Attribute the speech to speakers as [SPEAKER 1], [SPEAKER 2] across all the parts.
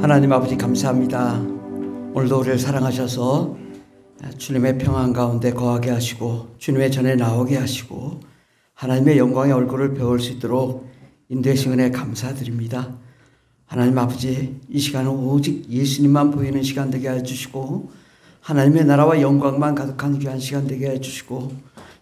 [SPEAKER 1] 하나님 아버지 감사합니다. 오늘도 우리를 사랑하셔서 주님의 평안 가운데 거하게 하시고 주님의 전에 나오게 하시고 하나님의 영광의 얼굴을 배울 수 있도록 인도하신 은혜 감사드립니다. 하나님 아버지, 이 시간은 오직 예수님만 보이는 시간 되게 해주시고 하나님의 나라와 영광만 가득한 귀한 시간 되게 해주시고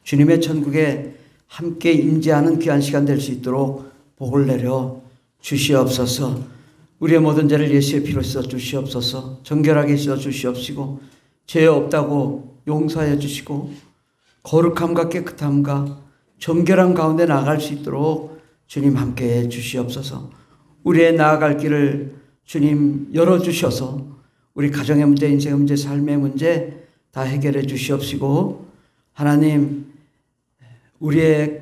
[SPEAKER 1] 주님의 천국에 함께 임재하는 귀한 시간 될 수 있도록 복을 내려 주시옵소서. 우리의 모든 죄를 예수의 피로 씻어 주시옵소서. 정결하게 씻어 주시옵시고 죄 없다고 용서해 주시고 거룩함과 깨끗함과 정결함 가운데 나아갈 수 있도록 주님 함께해 주시옵소서. 우리의 나아갈 길을 주님 열어주셔서 우리 가정의 문제, 인생의 문제, 삶의 문제 다 해결해 주시옵시고 하나님, 우리의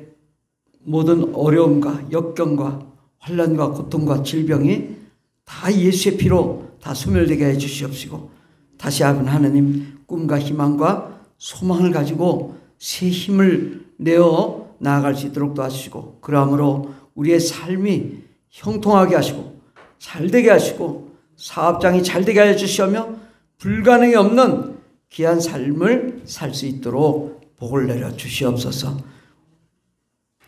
[SPEAKER 1] 모든 어려움과 역경과 환난과 고통과 질병이 다 예수의 피로 다 소멸되게 해 주시옵시고 다시 한번 하나님, 꿈과 희망과 소망을 가지고 새 힘을 내어 나아갈 수 있도록 도와주시고 그러므로 우리의 삶이 형통하게 하시고 잘되게 하시고 사업장이 잘되게 해 주시며 불가능이 없는 귀한 삶을 살 수 있도록 복을 내려 주시옵소서.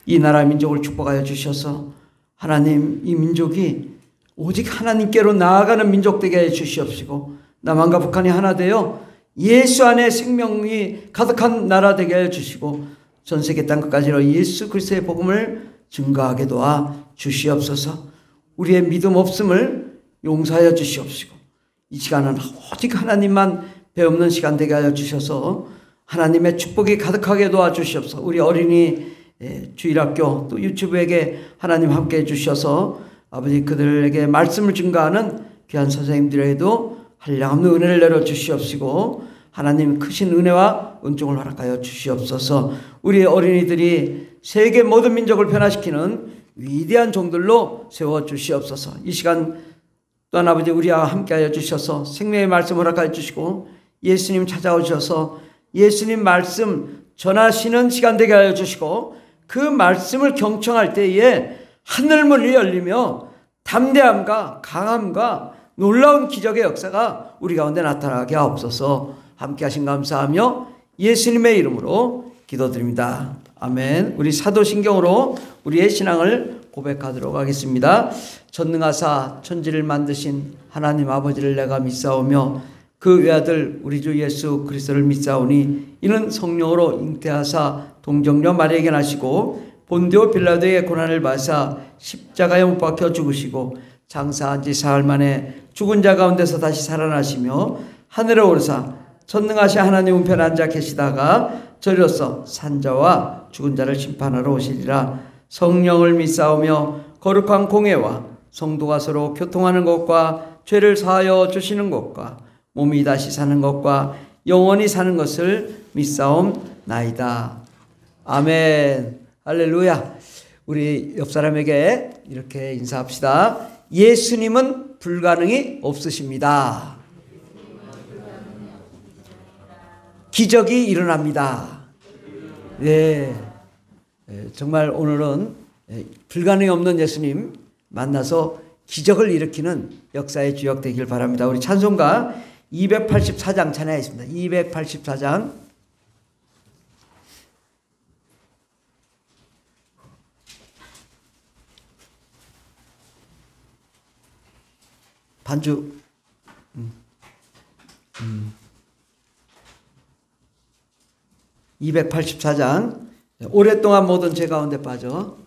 [SPEAKER 1] 이 나라 민족을 축복하여 주셔서 하나님, 이 민족이 오직 하나님께로 나아가는 민족 되게 해 주시옵시고 남한과 북한이 하나 되어 예수 안에 생명이 가득한 나라 되게 해 주시고 전 세계 땅끝까지로 예수 그리스도의 복음을 증거하게 도와 주시옵소서. 우리의 믿음 없음을 용서하여 주시옵시고 이 시간은 오직 하나님만 배우는 시간 되게 하여 주셔서 하나님의 축복이 가득하게 도와주시옵소서. 우리 어린이 주일학교 또 유튜브에게 하나님 함께 해주셔서 아버지, 그들에게 말씀을 증거하는 귀한 선생님들에게도 한량없는 은혜를 내려 주시옵시고 하나님, 크신 은혜와 은총을 허락하여 주시옵소서. 우리 어린이들이 세계 모든 민족을 변화시키는 위대한 종들로 세워 주시옵소서. 이 시간 또한 아버지, 우리와 함께하여 주셔서 생명의 말씀을 허락하여 주시고 예수님 찾아오셔서 예수님 말씀 전하시는 시간 되게 하여 주시고 그 말씀을 경청할 때에 하늘문이 열리며 담대함과 강함과 놀라운 기적의 역사가 우리 가운데 나타나게 하옵소서. 함께 하신 감사하며 예수님의 이름으로 기도드립니다. 아멘. 우리 사도신경으로 우리의 신앙을 고백하도록 하겠습니다. 전능하사 천지를 만드신 하나님 아버지를 내가 믿사오며 그 외아들 우리 주 예수 그리스도를 믿사오니 이는 성령으로 잉태하사 동정녀 마리아에게 나시고 본디오 빌라도의 고난을 받으사 십자가에 못 박혀 죽으시고 장사한 지 사흘 만에 죽은 자 가운데서 다시 살아나시며 하늘에 오르사 전능하신 하나님 우편에 앉아 계시다가 저리로서 산자와 죽은 자를 심판하러 오시리라. 성령을 믿사오며 거룩한 공회와 성도가 서로 교통하는 것과 죄를 사하여 주시는 것과 몸이 다시 사는 것과 영원히 사는 것을 믿사옵나이다. 아멘. 할렐루야. 우리 옆 사람에게 이렇게 인사합시다. 예수님은 불가능이 없으십니다. 기적이 일어납니다. 네. 정말 오늘은 불가능이 없는 예수님 만나서 기적을 일으키는 역사의 주역 되길 바랍니다. 우리 찬송가 284장 찬양하겠습니다. 284장. 반주. 284장. 오랫동안 모든 죄 가운데 빠져.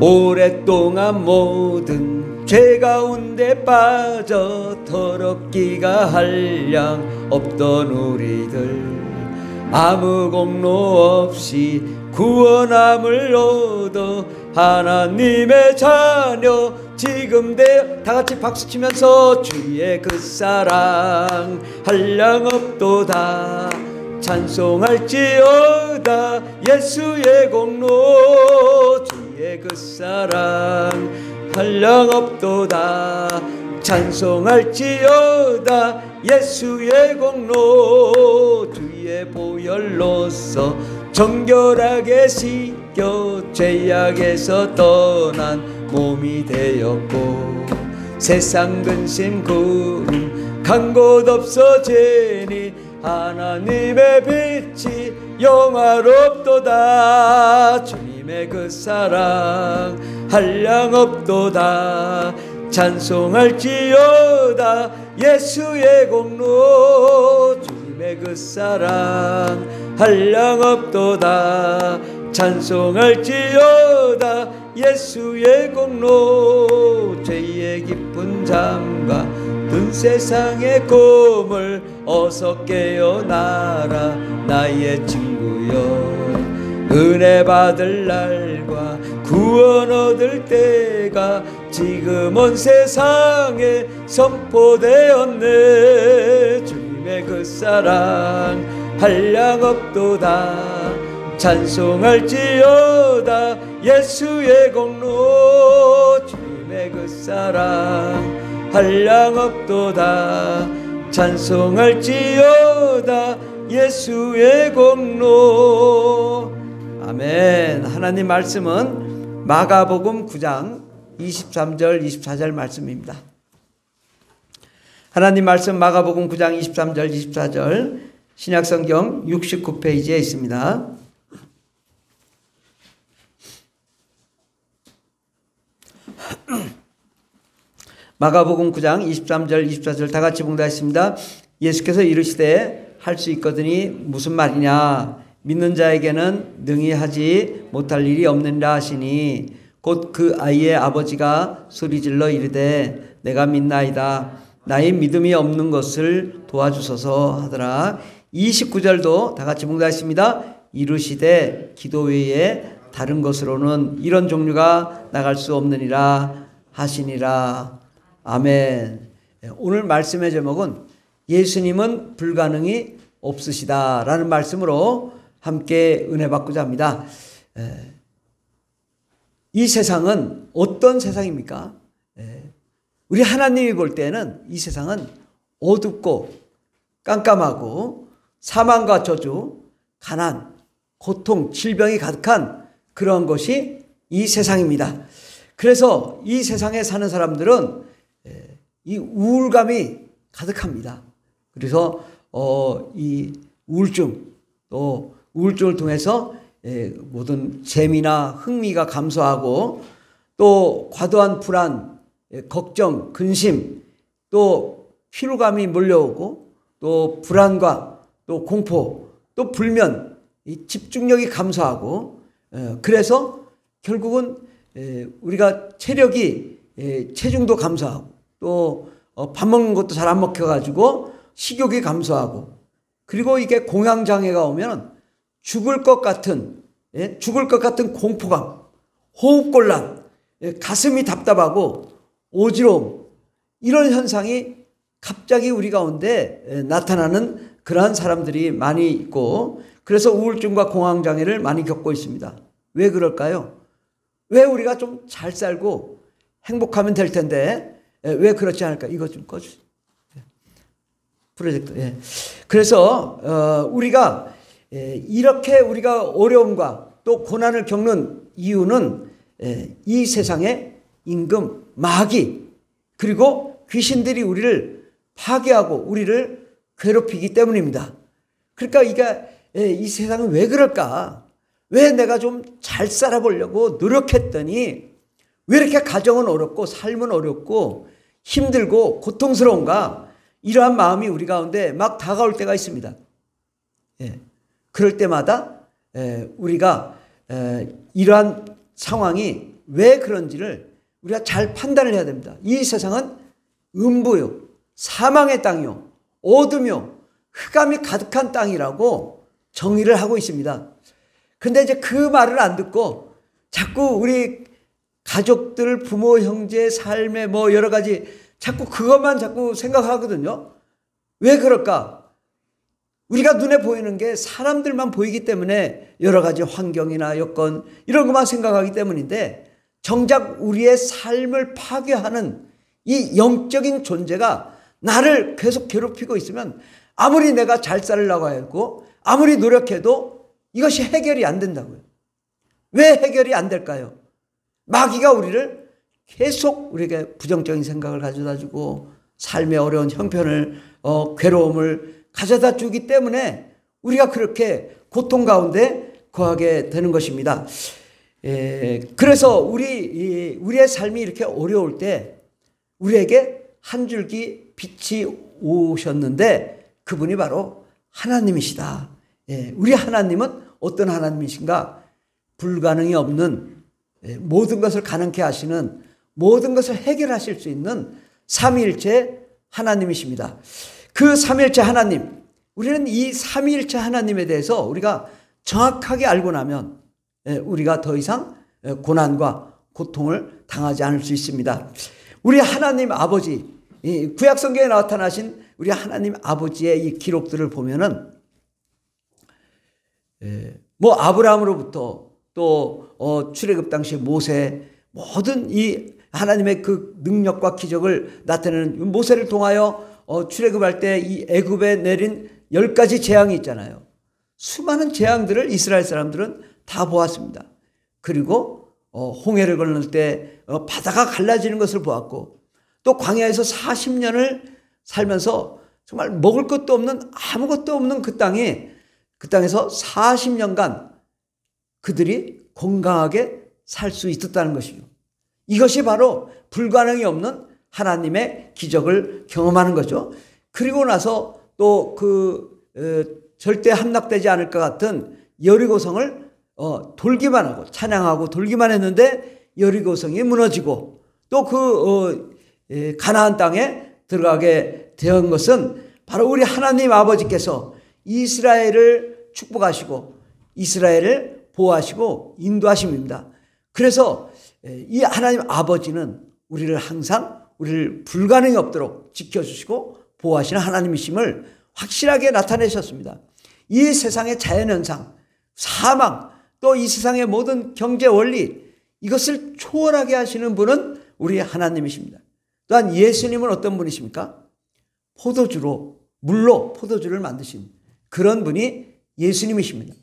[SPEAKER 1] 오랫동안 모든 죄 가운데 빠져 더럽기가 한량 없던 우리들 아무 공로 없이 구원함을 얻어 하나님의 자녀 지금 다같이 박수치면서 주의 그 사랑 한량 없도다. 찬송할지어다 예수의 공로 주의 그 사랑 한량없도다 찬송할지어다 예수의 공로 주의 보혈로서 정결하게 씻겨 죄악에서 떠난 몸이 되었고 세상 근심 구름 간 곳 없어지니 하나님의 빛이 영화롭도다 주님의 그 사랑 한량없도다 찬송할지어다 예수의 공로 주님의 그 사랑 한량없도다 찬송할지어다 예수의 공로 죄의 깊은 잠과 든 세상의 꿈을 어서 깨어나라 나의 친구여 은혜 받을 날과 구원 얻을 때가 지금 온 세상에 선포되었네 주님의 그 사랑 한량없도다 찬송할지어다 예수의 공로 주님의 그 사랑 한량없도다 찬송할지어다 예수의 공로 아멘. 하나님 말씀은 마가복음 9장 23절 24절 말씀입니다. 하나님 말씀 마가복음 9장 23절 24절 신약성경 69페이지에 있습니다. 마가복음 9장 23절 24절 다 같이 봉독하겠습니다. 예수께서 이르시되 할 수 있거든이 무슨 말이냐 믿는 자에게는 능히 하지 못할 일이 없느니라 하시니 곧 그 아이의 아버지가 소리질러 이르되 내가 믿나이다 나의 믿음이 없는 것을 도와주소서 하더라. 29절도 다 같이 봉독하겠습니다. 이르시되 기도 외에 다른 것으로는 이런 종류가 나갈 수 없느니라 하시니라. 아멘. 오늘 말씀의 제목은 예수님은 불가능이 없으시다라는 말씀으로 함께 은혜 받고자 합니다. 이 세상은 어떤 세상입니까? 우리 하나님이 볼 때는 이 세상은 어둡고 깜깜하고 사망과 저주, 가난, 고통, 질병이 가득한 그런 것이 이 세상입니다. 그래서 이 세상에 사는 사람들은 이 우울감이 가득합니다. 그래서 이 우울증 또 우울증을 통해서 모든 재미나 흥미가 감소하고 또 과도한 불안, 걱정, 근심 또 피로감이 몰려오고 또 불안과 또 공포 또 불면 이 집중력이 감소하고 그래서 결국은 우리가 체중도 감소하고 또 밥 먹는 것도 잘 안 먹혀가지고 식욕이 감소하고 그리고 이게 공황장애가 오면 죽을 것 같은 공포감, 호흡곤란, 가슴이 답답하고 어지러움 이런 현상이 갑자기 우리 가운데 나타나는 그러한 사람들이 많이 있고 그래서 우울증과 공황장애를 많이 겪고 있습니다. 왜 그럴까요? 왜 우리가 좀 잘 살고 행복하면 될 텐데 왜 그렇지 않을까? 이것 좀 꺼주세요. 프로젝터. 예. 그래서 우리가 이렇게 우리가 어려움과 또 고난을 겪는 이유는 이 세상의 임금, 마귀 그리고 귀신들이 우리를 파괴하고 우리를 괴롭히기 때문입니다. 그러니까 이 세상은 왜 그럴까? 왜 내가 좀 잘 살아보려고 노력했더니 왜 이렇게 가정은 어렵고 삶은 어렵고 힘들고 고통스러운가? 이러한 마음이 우리 가운데 막 다가올 때가 있습니다. 그럴 때마다 우리가 이러한 상황이 왜 그런지를 우리가 잘 판단을 해야 됩니다. 이 세상은 음부요, 사망의 땅이요, 어둠이요, 흑암이 가득한 땅이라고 정의를 하고 있습니다. 그런데 이제 그 말을 안 듣고 자꾸 우리 가족들, 부모, 형제, 삶의 뭐 여러 가지 자꾸 그것만 자꾸 생각하거든요. 왜 그럴까? 우리가 눈에 보이는 게 사람들만 보이기 때문에 여러 가지 환경이나 여건 이런 것만 생각하기 때문인데, 정작 우리의 삶을 파괴하는 이 영적인 존재가 나를 계속 괴롭히고 있으면 아무리 내가 잘 살려고 하고 아무리 노력해도 이것이 해결이 안 된다고요. 왜 해결이 안 될까요? 마귀가 우리를 계속 우리에게 부정적인 생각을 가져다 주고 삶의 어려운 형편을 괴로움을 가져다 주기 때문에 우리가 그렇게 고통 가운데 거하게 되는 것입니다. 그래서 우리의 삶이 이렇게 어려울 때 우리에게 한 줄기 빛이 오셨는데 그분이 바로 하나님이시다. 우리 하나님은 어떤 하나님이신가? 불가능이 없는, 모든 것을 가능케 하시는, 모든 것을 해결하실 수 있는 삼위일체 하나님이십니다. 그 삼위일체 하나님, 우리는 이 삼위일체 하나님에 대해서 우리가 정확하게 알고 나면 우리가 더 이상 고난과 고통을 당하지 않을 수 있습니다. 우리 하나님 아버지, 구약 성경에 나타나신 우리 하나님 아버지의 이 기록들을 보면은 뭐 아브라함으로부터 또 출애굽 당시 모세, 모든 이 하나님의 그 능력과 기적을 나타내는 모세를 통하여 출애굽할 때 이 애굽에 내린 10가지 재앙이 있잖아요. 수많은 재앙들을 이스라엘 사람들은 다 보았습니다. 그리고 홍해를 건널 때 바다가 갈라지는 것을 보았고, 또 광야에서 40년을 살면서 정말 먹을 것도 없는, 아무것도 없는 그 땅에서 40년간 그들이 건강하게 살 수 있었다는 것이죠. 이것이 바로 불가능이 없는 하나님의 기적을 경험하는 거죠. 그리고 나서 또 절대 함락되지 않을 것 같은 여리고성을 돌기만 하고 찬양하고 돌기만 했는데 여리고성이 무너지고, 또 가나안 땅에 들어가게 된 것은 바로 우리 하나님 아버지께서 이스라엘을 축복하시고 이스라엘을 보호하시고 인도하심입니다. 그래서 이 하나님 아버지는 우리를 항상 우리를 불가능이 없도록 지켜주시고 보호하시는 하나님이심을 확실하게 나타내셨습니다. 이 세상의 자연현상, 사망, 또 이 세상의 모든 경제 원리, 이것을 초월하게 하시는 분은 우리 하나님이십니다. 또한 예수님은 어떤 분이십니까? 물로 포도주를 만드신 그런 분이 예수님이십니다.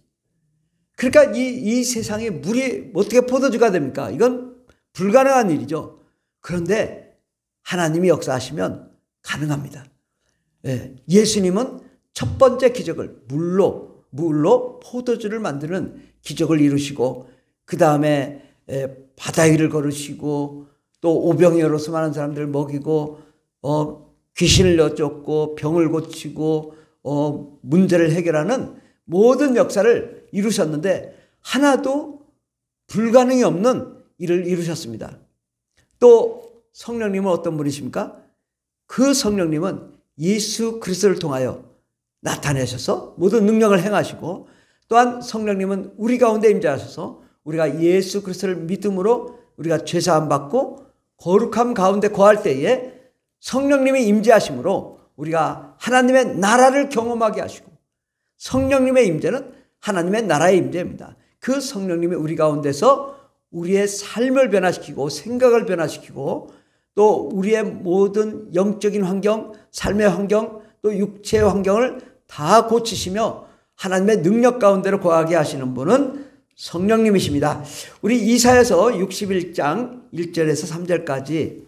[SPEAKER 1] 그러니까 이 세상에 물이 어떻게 포도주가 됩니까? 이건 불가능한 일이죠. 그런데 하나님이 역사하시면 가능합니다. 예수님은 첫 번째 기적을 물로 포도주를 만드는 기적을 이루시고, 그 다음에 바다 위를 걸으시고, 또 오병이어로 수많은 사람들을 먹이고, 귀신을 여쫓고 병을 고치고 문제를 해결하는 모든 역사를 이루셨는데 하나도 불가능이 없는 일을 이루셨습니다. 또 성령님은 어떤 분이십니까? 그 성령님은 예수 그리스도를 통하여 나타내셔서 모든 능력을 행하시고, 또한 성령님은 우리 가운데 임재하셔서 우리가 예수 그리스도를 믿음으로 우리가 죄사함 받고 거룩함 가운데 거할 때에 성령님이 임재하심으로 우리가 하나님의 나라를 경험하게 하시고, 성령님의 임재는 하나님의 나라의 임재입니다. 그 성령님이 우리 가운데서 우리의 삶을 변화시키고 생각을 변화시키고, 또 우리의 모든 영적인 환경, 삶의 환경, 또 육체의 환경을 다 고치시며 하나님의 능력 가운데로 거하게 하시는 분은 성령님이십니다. 우리 이사야서 61장 1절에서 3절까지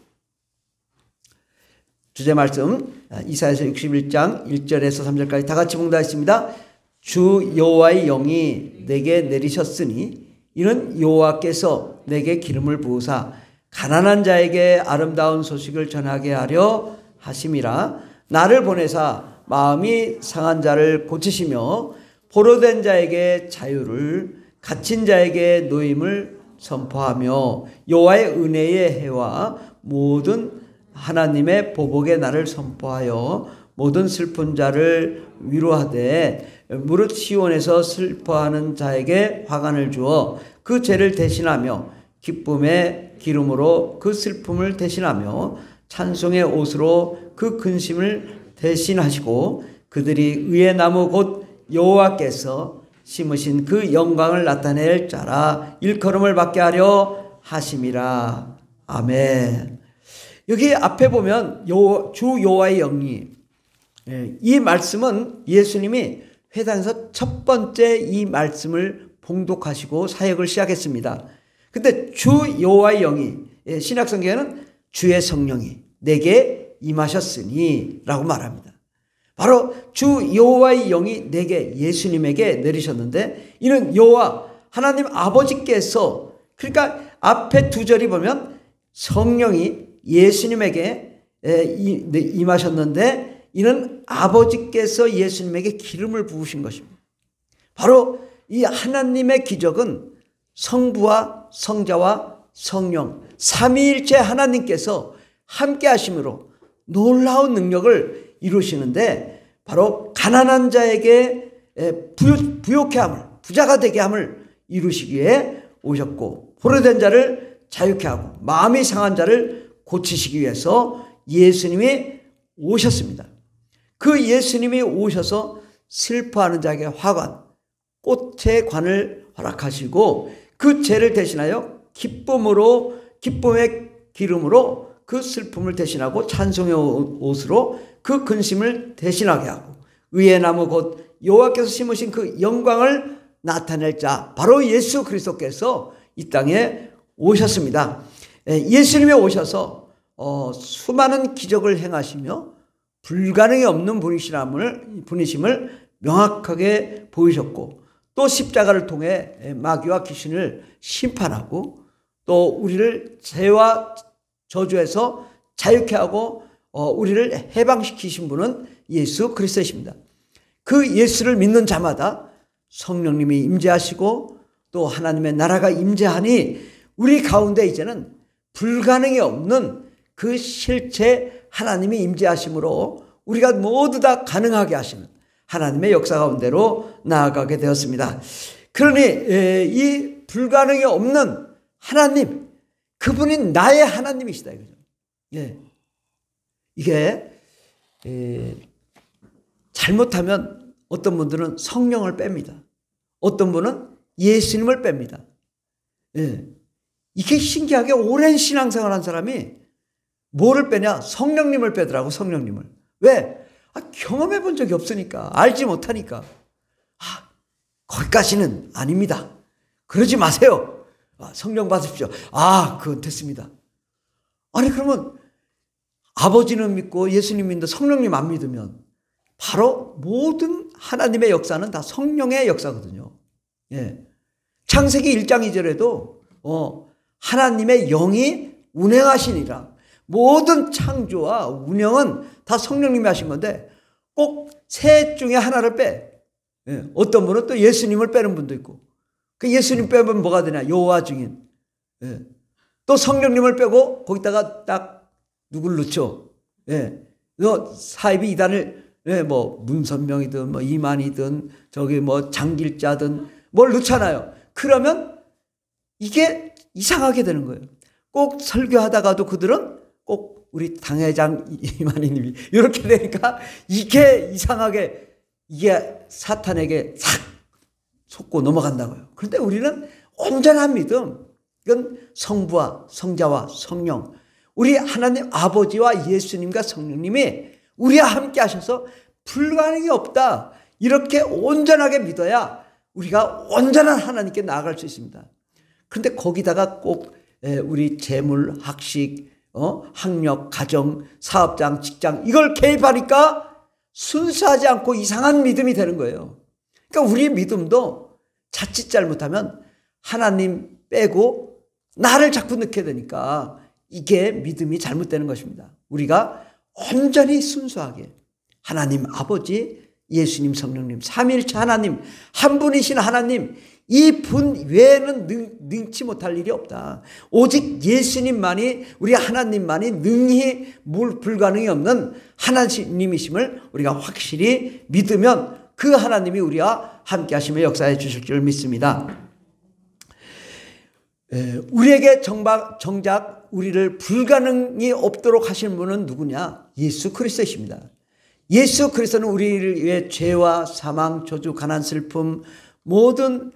[SPEAKER 1] 주제 말씀, 이사야서 61장 1절에서 3절까지 다 같이 봉독하겠습니다. 주 여호와의 영이 내게 내리셨으니 이는 여호와께서 내게 기름을 부으사 가난한 자에게 아름다운 소식을 전하게 하려 하심이라. 나를 보내사 마음이 상한 자를 고치시며 포로된 자에게 자유를, 갇힌 자에게 노임을 선포하며 여호와의 은혜의 해와 모든 하나님의 보복의 날을 선포하여 모든 슬픈 자를 위로하되 무릇 시온에서 슬퍼하는 자에게 화관을 주어 그 죄를 대신하며 기쁨의 기름으로 그 슬픔을 대신하며 찬송의 옷으로 그 근심을 대신하시고 그들이 의의 나무 곧 여호와께서 심으신 그 영광을 나타낼 자라 일컬음을 받게 하려 하심이라. 아멘. 여기 앞에 보면 주 여호와의 영이, 이 말씀은 예수님이 회당에서 첫 번째 이 말씀을 봉독하시고 사역을 시작했습니다. 근데 주 여호와의 영이, 신약성경에는 주의 성령이 내게 임하셨으니 라고 말합니다. 바로 주 여호와의 영이 내게, 예수님에게 내리셨는데, 이는 여호와 하나님 아버지께서, 그러니까 앞에 두 절이 보면 성령이 예수님에게 임하셨는데, 이는 아버지께서 예수님에게 기름을 부으신 것입니다. 바로 이 하나님의 기적은 성부와 성자와 성령 삼위일체 하나님께서 함께 하심으로 놀라운 능력을 이루시는데, 바로 가난한 자에게 부욕케 함을, 부자가 되게 함을 이루시기 위해 오셨고, 포로된 자를 자유케 하고 마음이 상한 자를 고치시기 위해서 예수님이 오셨습니다. 그 예수님이 오셔서 슬퍼하는 자에게 화관, 꽃의 관을 허락하시고 그 죄를 대신하여 기쁨의 기름으로 그 슬픔을 대신하고 찬송의 옷으로 그 근심을 대신하게 하고 의의 나무 곧 여호와께서 심으신 그 영광을 나타낼 자, 바로 예수 그리스도께서 이 땅에 오셨습니다. 예수님이 오셔서 수많은 기적을 행하시며 불가능이 없는 분이심을 명확하게 보이셨고, 또 십자가를 통해 마귀와 귀신을 심판하고 또 우리를 죄와 저주에서 자유케 하고 우리를 해방시키신 분은 예수 그리스도이십니다. 그 예수를 믿는 자마다 성령님이 임재하시고 또 하나님의 나라가 임재하니 우리 가운데 이제는 불가능이 없는 그 실체 하나님이 임재하심으로 우리가 모두 다 가능하게 하시는 하나님의 역사 가운데로 나아가게 되었습니다. 그러니 이 불가능이 없는 하나님, 그분이 나의 하나님이시다 이거죠. 이게 잘못하면 어떤 분들은 성령을 뺍니다. 어떤 분은 예수님을 뺍니다. 이게 신기하게 오랜 신앙생활 한 사람이 뭐를 빼냐? 성령님을 빼더라고, 성령님을. 왜? 경험해 본 적이 없으니까, 알지 못하니까. 거기까지는 아닙니다. 그러지 마세요. 성령 받으십시오. 그건 됐습니다. 아니, 그러면 아버지는 믿고 예수님 믿는데 성령님 안 믿으면 바로 모든 하나님의 역사는 다 성령의 역사거든요. 창세기 1장 2절에도 하나님의 영이 운행하시니라. 모든 창조와 운영은 다 성령님이 하신 건데 꼭 셋 중에 하나를 빼. 어떤 분은 또 예수님을 빼는 분도 있고, 그 예수님 빼면 뭐가 되냐? 여호와 증인. 또 성령님을 빼고 거기다가 딱 누굴 넣죠? 너 사이비 이단을 뭐 문선명이든 뭐 이만이든 저기 뭐 장길자든 뭘 넣잖아요. 그러면 이게 이상하게 되는 거예요. 꼭 설교하다가도 그들은 꼭 우리 당회장 이만희님이 이렇게 되니까 이게 이상하게, 이게 사탄에게 싹 속고 넘어간다고요. 그런데 우리는 온전한 믿음, 이건 성부와 성자와 성령, 우리 하나님 아버지와 예수님과 성령님이 우리와 함께 하셔서 불가능이 없다, 이렇게 온전하게 믿어야 우리가 온전한 하나님께 나아갈 수 있습니다. 그런데 거기다가 꼭 우리 재물, 학식, 학력, 가정, 사업장, 직장 이걸 개입하니까 순수하지 않고 이상한 믿음이 되는 거예요. 그러니까 우리의 믿음도 자칫 잘못하면 하나님 빼고 나를 자꾸 넣게 되니까 이게 믿음이 잘못되는 것입니다. 우리가 온전히 순수하게 하나님 아버지, 예수님, 성령님, 삼위일체 하나님, 한 분이신 하나님, 이 분 외에는 능치 못할 일이 없다. 오직 예수님만이, 우리 하나님만이 능히 불가능이 없는 하나님이심을 우리가 확실히 믿으면 그 하나님이 우리와 함께 하시며 역사해 주실 줄 믿습니다. 우리에게 정작 우리를 불가능이 없도록 하시는 분은 누구냐? 예수 그리스도이십니다. 예수 그리스도는 우리를 위해 죄와 사망, 저주, 가난, 슬픔, 모든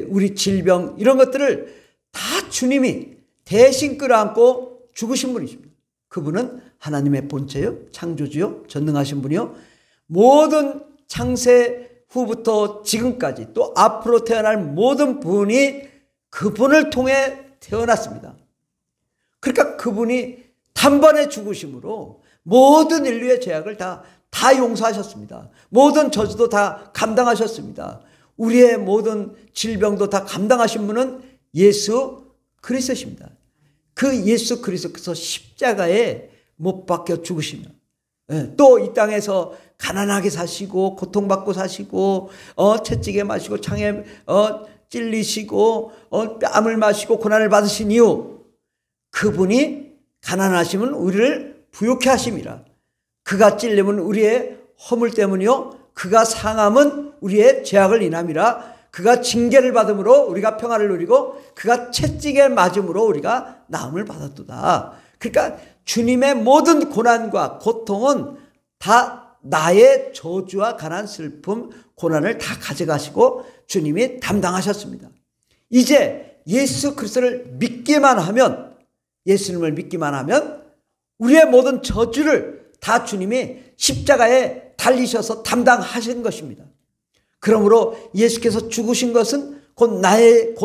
[SPEAKER 1] 우리 질병 이런 것들을 다 주님이 대신 끌어안고 죽으신 분이십니다. 그분은 하나님의 본체요, 창조주요, 전능하신 분이요, 모든 창세 후부터 지금까지 또 앞으로 태어날 모든 분이 그분을 통해 태어났습니다. 그러니까 그분이 단번에 죽으심으로 모든 인류의 죄악을 다 용서하셨습니다. 모든 저주도 다 감당하셨습니다. 우리의 모든 질병도 다 감당하신 분은 예수 그리스도십니다. 그 예수 그리스도께서 십자가에 못 박혀 죽으시면 또 이 땅에서 가난하게 사시고 고통받고 사시고 채찍에 마시고 창에 찔리시고 뺨을 마시고 고난을 받으신 이유, 그분이 가난하시면 우리를 부욕해 하심이라. 그가 찔림은 우리의 허물 때문이요 그가 상함은 우리의 죄악을 인함이라. 그가 징계를 받음으로 우리가 평화를 누리고 그가 채찍에 맞음으로 우리가 나음을 받았도다. 그러니까 주님의 모든 고난과 고통은 다 나의 저주와 가난, 슬픔, 고난을 다 가져가시고 주님이 담당하셨습니다. 이제 예수 그리스도를 믿기만 하면, 예수님을 믿기만 하면 우리의 모든 저주를 다 주님이 십자가에 달리셔서 담당하신 것입니다. 그러므로 예수께서 죽으신 것은 곧 나의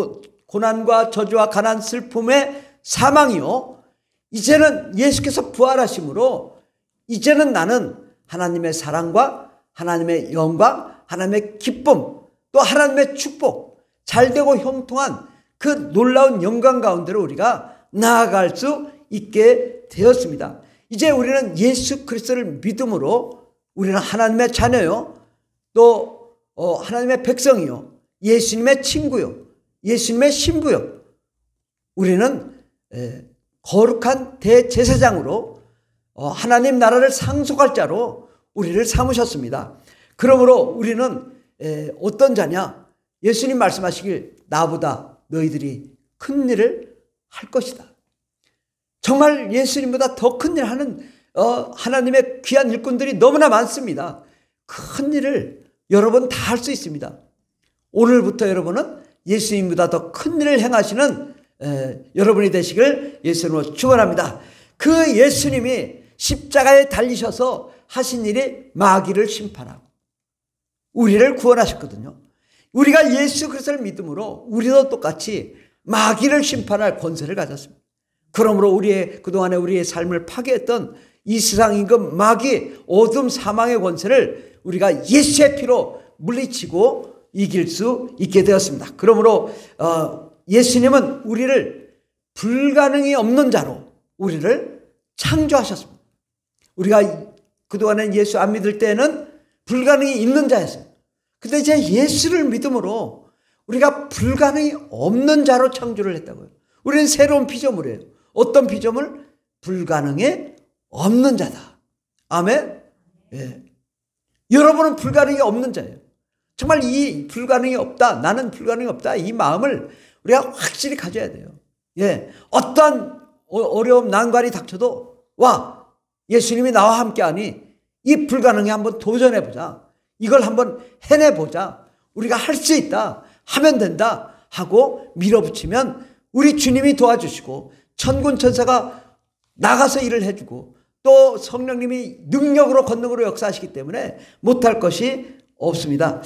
[SPEAKER 1] 고난과 저주와 가난, 슬픔의 사망이요, 이제는 예수께서 부활하심으로 이제는 나는 하나님의 사랑과 하나님의 영광, 하나님의 기쁨, 또 하나님의 축복, 잘되고 형통한 그 놀라운 영광 가운데로 우리가 나아갈 수 있게 되었습니다. 이제 우리는 예수 그리스도를 믿음으로 우리는 하나님의 자녀요, 또 하나님의 백성이요, 예수님의 친구요, 예수님의 신부요, 우리는 거룩한 대제사장으로 하나님 나라를 상속할 자로 우리를 삼으셨습니다. 그러므로 우리는 어떤 자냐? 예수님 말씀하시길 나보다 너희들이 큰 일을 할 것이다. 정말 예수님보다 더 큰 일을 하는 하나님의 귀한 일꾼들이 너무나 많습니다. 큰 일을 여러분 다 할 수 있습니다. 오늘부터 여러분은 예수님보다 더 큰 일을 행하시는 여러분이 되시길 예수님으로 축원합니다. 그 예수님이 십자가에 달리셔서 하신 일이 마귀를 심판하고 우리를 구원하셨거든요. 우리가 예수 그리스도를 믿음으로 우리도 똑같이 마귀를 심판할 권세를 가졌습니다. 그러므로 그동안에 우리의 삶을 파괴했던 이 세상 임금 마귀, 어둠, 사망의 권세를 우리가 예수의 피로 물리치고 이길 수 있게 되었습니다. 그러므로 예수님은 우리를 불가능이 없는 자로 우리를 창조하셨습니다. 우리가 그동안엔 예수 안 믿을 때는 불가능이 있는 자였어요. 근데 이제 예수를 믿음으로 우리가 불가능이 없는 자로 창조를 했다고요. 우리는 새로운 피조물이에요. 어떤 피조물? 불가능이 없는 자다. 아멘. 예. 여러분은 불가능이 없는 자예요. 정말 이 불가능이 없다, 나는 불가능이 없다, 이 마음을 우리가 확실히 가져야 돼요. 예. 어떠한 어려움, 난관이 닥쳐도 와, 예수님이 나와 함께하니 이 불가능에 한번 도전해보자, 이걸 한번 해내보자, 우리가 할 수 있다, 하면 된다 하고 밀어붙이면 우리 주님이 도와주시고 천군 천사가 나가서 일을 해주고 또 성령님이 능력으로 권능으로 역사하시기 때문에 못할 것이 없습니다.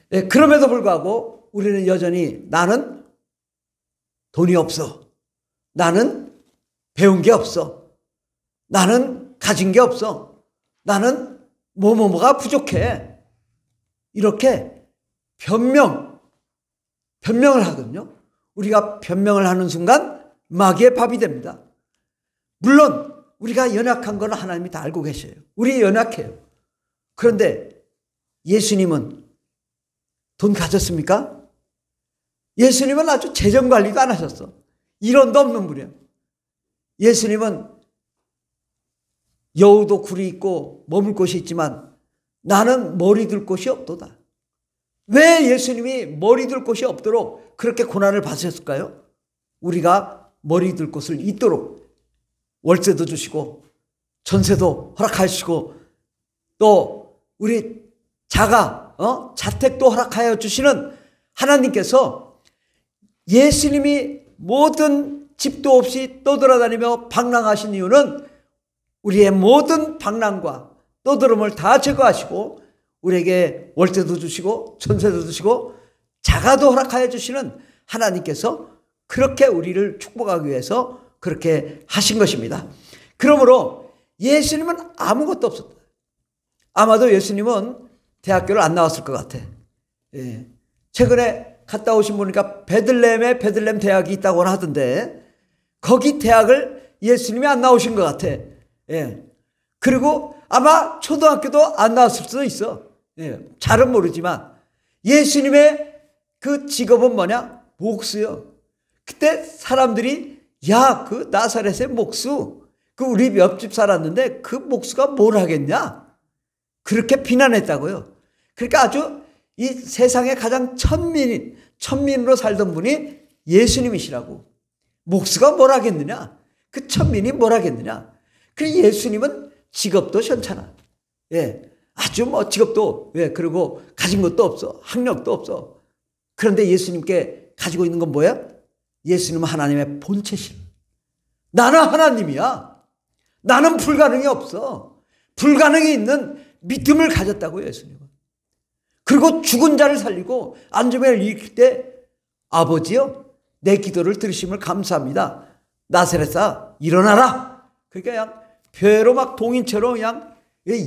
[SPEAKER 1] 네, 그럼에도 불구하고 우리는 여전히 나는 돈이 없어, 나는 배운 게 없어, 나는 가진 게 없어, 나는 뭐가 부족해, 이렇게 변명을 하거든요. 우리가 변명을 하는 순간 마귀의 밥이 됩니다. 물론 우리가 연약한 건 하나님이 다 알고 계셔요. 우리 연약해요. 그런데 예수님은 돈 가졌습니까? 예수님은 아주 재정관리도 안 하셨어. 일원도 없는 분이에요. 예수님은 여우도 굴이 있고 머물 곳이 있지만 나는 머리 둘 곳이 없도다. 왜 예수님이 머리 둘 곳이 없도록 그렇게 고난을 받으셨을까요? 우리가 머리 둘 곳을 있도록 월세도 주시고 전세도 허락하시고 또 우리 자택도 허락하여 주시는 하나님께서 예수님이 모든 집도 없이 떠돌아다니며 방랑하신 이유는 우리의 모든 방랑과 떠돌음을 다 제거하시고 우리에게 월세도 주시고 전세도 주시고 자가도 허락하여 주시는 하나님께서 그렇게 우리를 축복하기 위해서 그렇게 하신 것입니다. 그러므로 예수님은 아무것도 없었다. 아마도 예수님은 대학교를 안 나왔을 것 같아. 예. 최근에 갔다 오신 분이니까 베들레헴에 베들레헴 대학이 있다고 하던데 거기 대학을 예수님이 안 나오신 것 같아. 예. 그리고 아마 초등학교도 안 나왔을 수도 있어. 예. 잘은 모르지만 예수님의 그 직업은 뭐냐? 목수요. 그때 사람들이 야, 그 나사렛의 목수, 그 우리 옆집 살았는데 그 목수가 뭘 하겠냐? 그렇게 비난했다고요. 그러니까 아주 이 세상에 가장 천민으로 살던 분이 예수님이시라고. 목수가 뭘 하겠느냐? 그 천민이 뭘 하겠느냐? 그리고 예수님은 직업도 현찮아. 예. 아주 뭐 직업도, 예. 그리고 가진 것도 없어. 학력도 없어. 그런데 예수님께 가지고 있는 건 뭐야? 예수님은 하나님의 본체신. 나는 하나님이야. 나는 불가능이 없어. 불가능이 있는 믿음을 가졌다고요, 예수님은. 그리고 죽은 자를 살리고 안전을 일으킬 때 아버지요, 내 기도를 들으심을 감사합니다. 나사렛아, 일어나라. 그러니까 그냥 벼로 막 동인처럼 그냥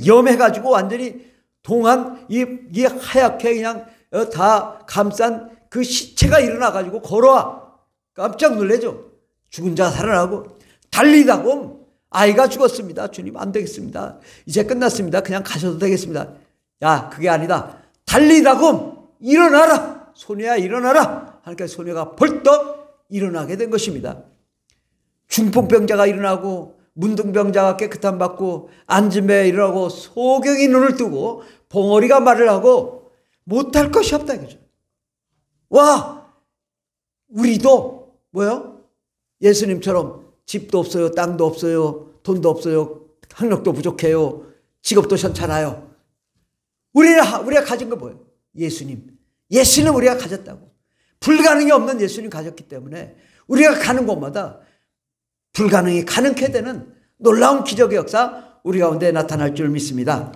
[SPEAKER 1] 염해가지고 완전히 동안 이 하얗게 그냥 다 감싼 그 시체가 일어나가지고 걸어와. 깜짝 놀래죠. 죽은 자가 살아나고 달리다고 아이가 죽었습니다. 주님 안 되겠습니다. 이제 끝났습니다. 그냥 가셔도 되겠습니다. 야, 그게 아니다. 달리다고 일어나라. 소녀야 일어나라. 하니까 소녀가 벌떡 일어나게 된 것입니다. 중풍병자가 일어나고 문둥병자가 깨끗함 받고 앉은 배에 일어나고 소경이 눈을 뜨고 봉어리가 말을 하고 못할 것이 없다 이거죠. 와, 우리도 뭐요? 예수님처럼 집도 없어요, 땅도 없어요, 돈도 없어요, 학력도 부족해요, 직업도 현찮아요. 우리가 가진 거 뭐예요? 예수님. 예수님 우리가 가졌다고. 불가능이 없는 예수님 가졌기 때문에 우리가 가는 곳마다 불가능이 가능케 되는 놀라운 기적의 역사 우리 가운데 나타날 줄 믿습니다.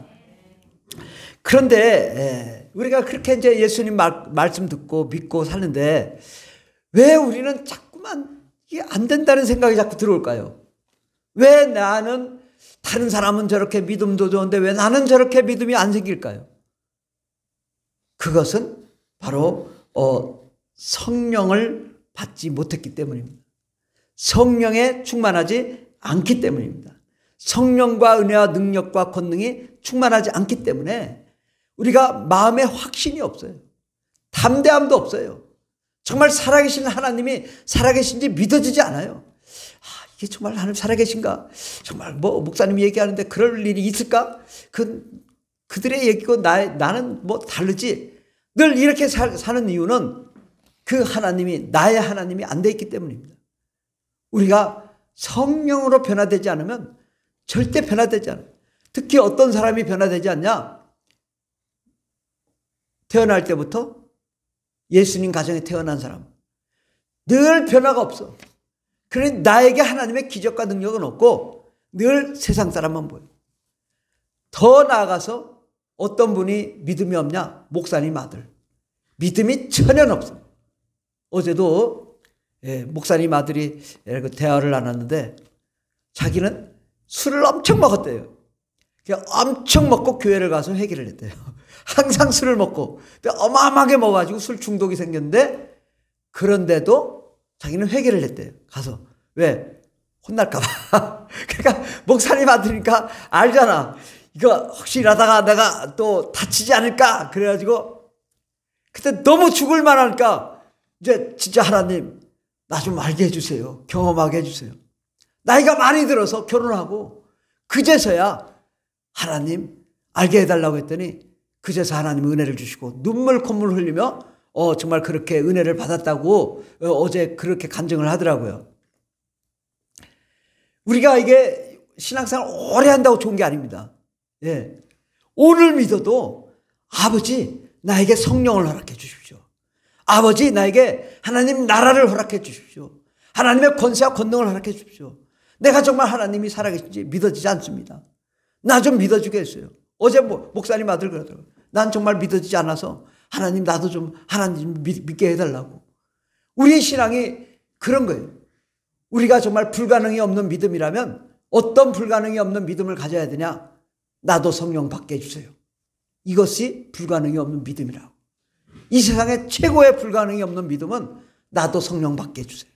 [SPEAKER 1] 그런데 우리가 그렇게 이제 예수님 말씀 듣고 믿고 사는데 왜 우리는 자꾸만 이게 안 된다는 생각이 자꾸 들어올까요? 왜 나는 다른 사람은 저렇게 믿음도 좋은데 왜 나는 저렇게 믿음이 안 생길까요? 그것은 바로 성령을 받지 못했기 때문입니다. 성령에 충만하지 않기 때문입니다. 성령과 은혜와 능력과 권능이 충만하지 않기 때문에 우리가 마음에 확신이 없어요. 담대함도 없어요. 정말 살아계신 하나님이 살아계신지 믿어지지 않아요. 이게 정말 하나님 살아계신가? 정말 뭐 목사님이 얘기하는데 그럴 일이 있을까? 그들의 얘기고 나는 뭐 다르지. 늘 이렇게 사는 이유는 그 하나님이 나의 하나님이 안 돼 있기 때문입니다. 우리가 성령으로 변화되지 않으면 절대 변화되지 않아요. 특히 어떤 사람이 변화되지 않냐? 태어날 때부터 예수님 가정에 태어난 사람. 늘 변화가 없어. 그러니 나에게 하나님의 기적과 능력은 없고 늘 세상 사람만 보여. 더 나아가서 어떤 분이 믿음이 없냐? 목사님 아들. 믿음이 전혀 없어. 어제도 목사님 아들이 대화를 나눴는데 자기는 술을 엄청 먹었대요. 그냥 엄청 먹고 교회를 가서 회개를 했대요. 항상 술을 먹고 어마어마하게 먹어가지고 술 중독이 생겼는데 그런데도 자기는 회개를 했대요. 가서. 왜? 혼날까 봐. 그러니까 목사님 아들이니까 알잖아. 이거 혹시 이러다가 내가 또 다치지 않을까? 그래가지고 그때 너무 죽을 만하니까 이제 진짜 하나님 나 좀 알게 해주세요. 경험하게 해주세요. 나이가 많이 들어서 결혼하고 그제서야 하나님 알게 해달라고 했더니 그제서 하나님 은혜를 주시고 눈물 콧물 흘리며 정말 그렇게 은혜를 받았다고 어제 그렇게 간증을 하더라고요. 우리가 이게 신앙생활 오래 한다고 좋은 게 아닙니다. 예. 오늘 믿어도 아버지 나에게 성령을 허락해 주십시오. 아버지 나에게 하나님 나라를 허락해 주십시오. 하나님의 권세와 권능을 허락해 주십시오. 내가 정말 하나님이 살아계신지 믿어지지 않습니다. 나 좀 믿어주겠어요. 어제 목사님 아들 그러더라고요. 난 정말 믿어지지 않아서 하나님 나도 좀 하나님 믿게 해달라고. 우리의 신앙이 그런 거예요. 우리가 정말 불가능이 없는 믿음이라면 어떤 불가능이 없는 믿음을 가져야 되냐? 나도 성령 받게 해주세요. 이것이 불가능이 없는 믿음이라고. 이 세상에 최고의 불가능이 없는 믿음은 나도 성령 받게 해주세요.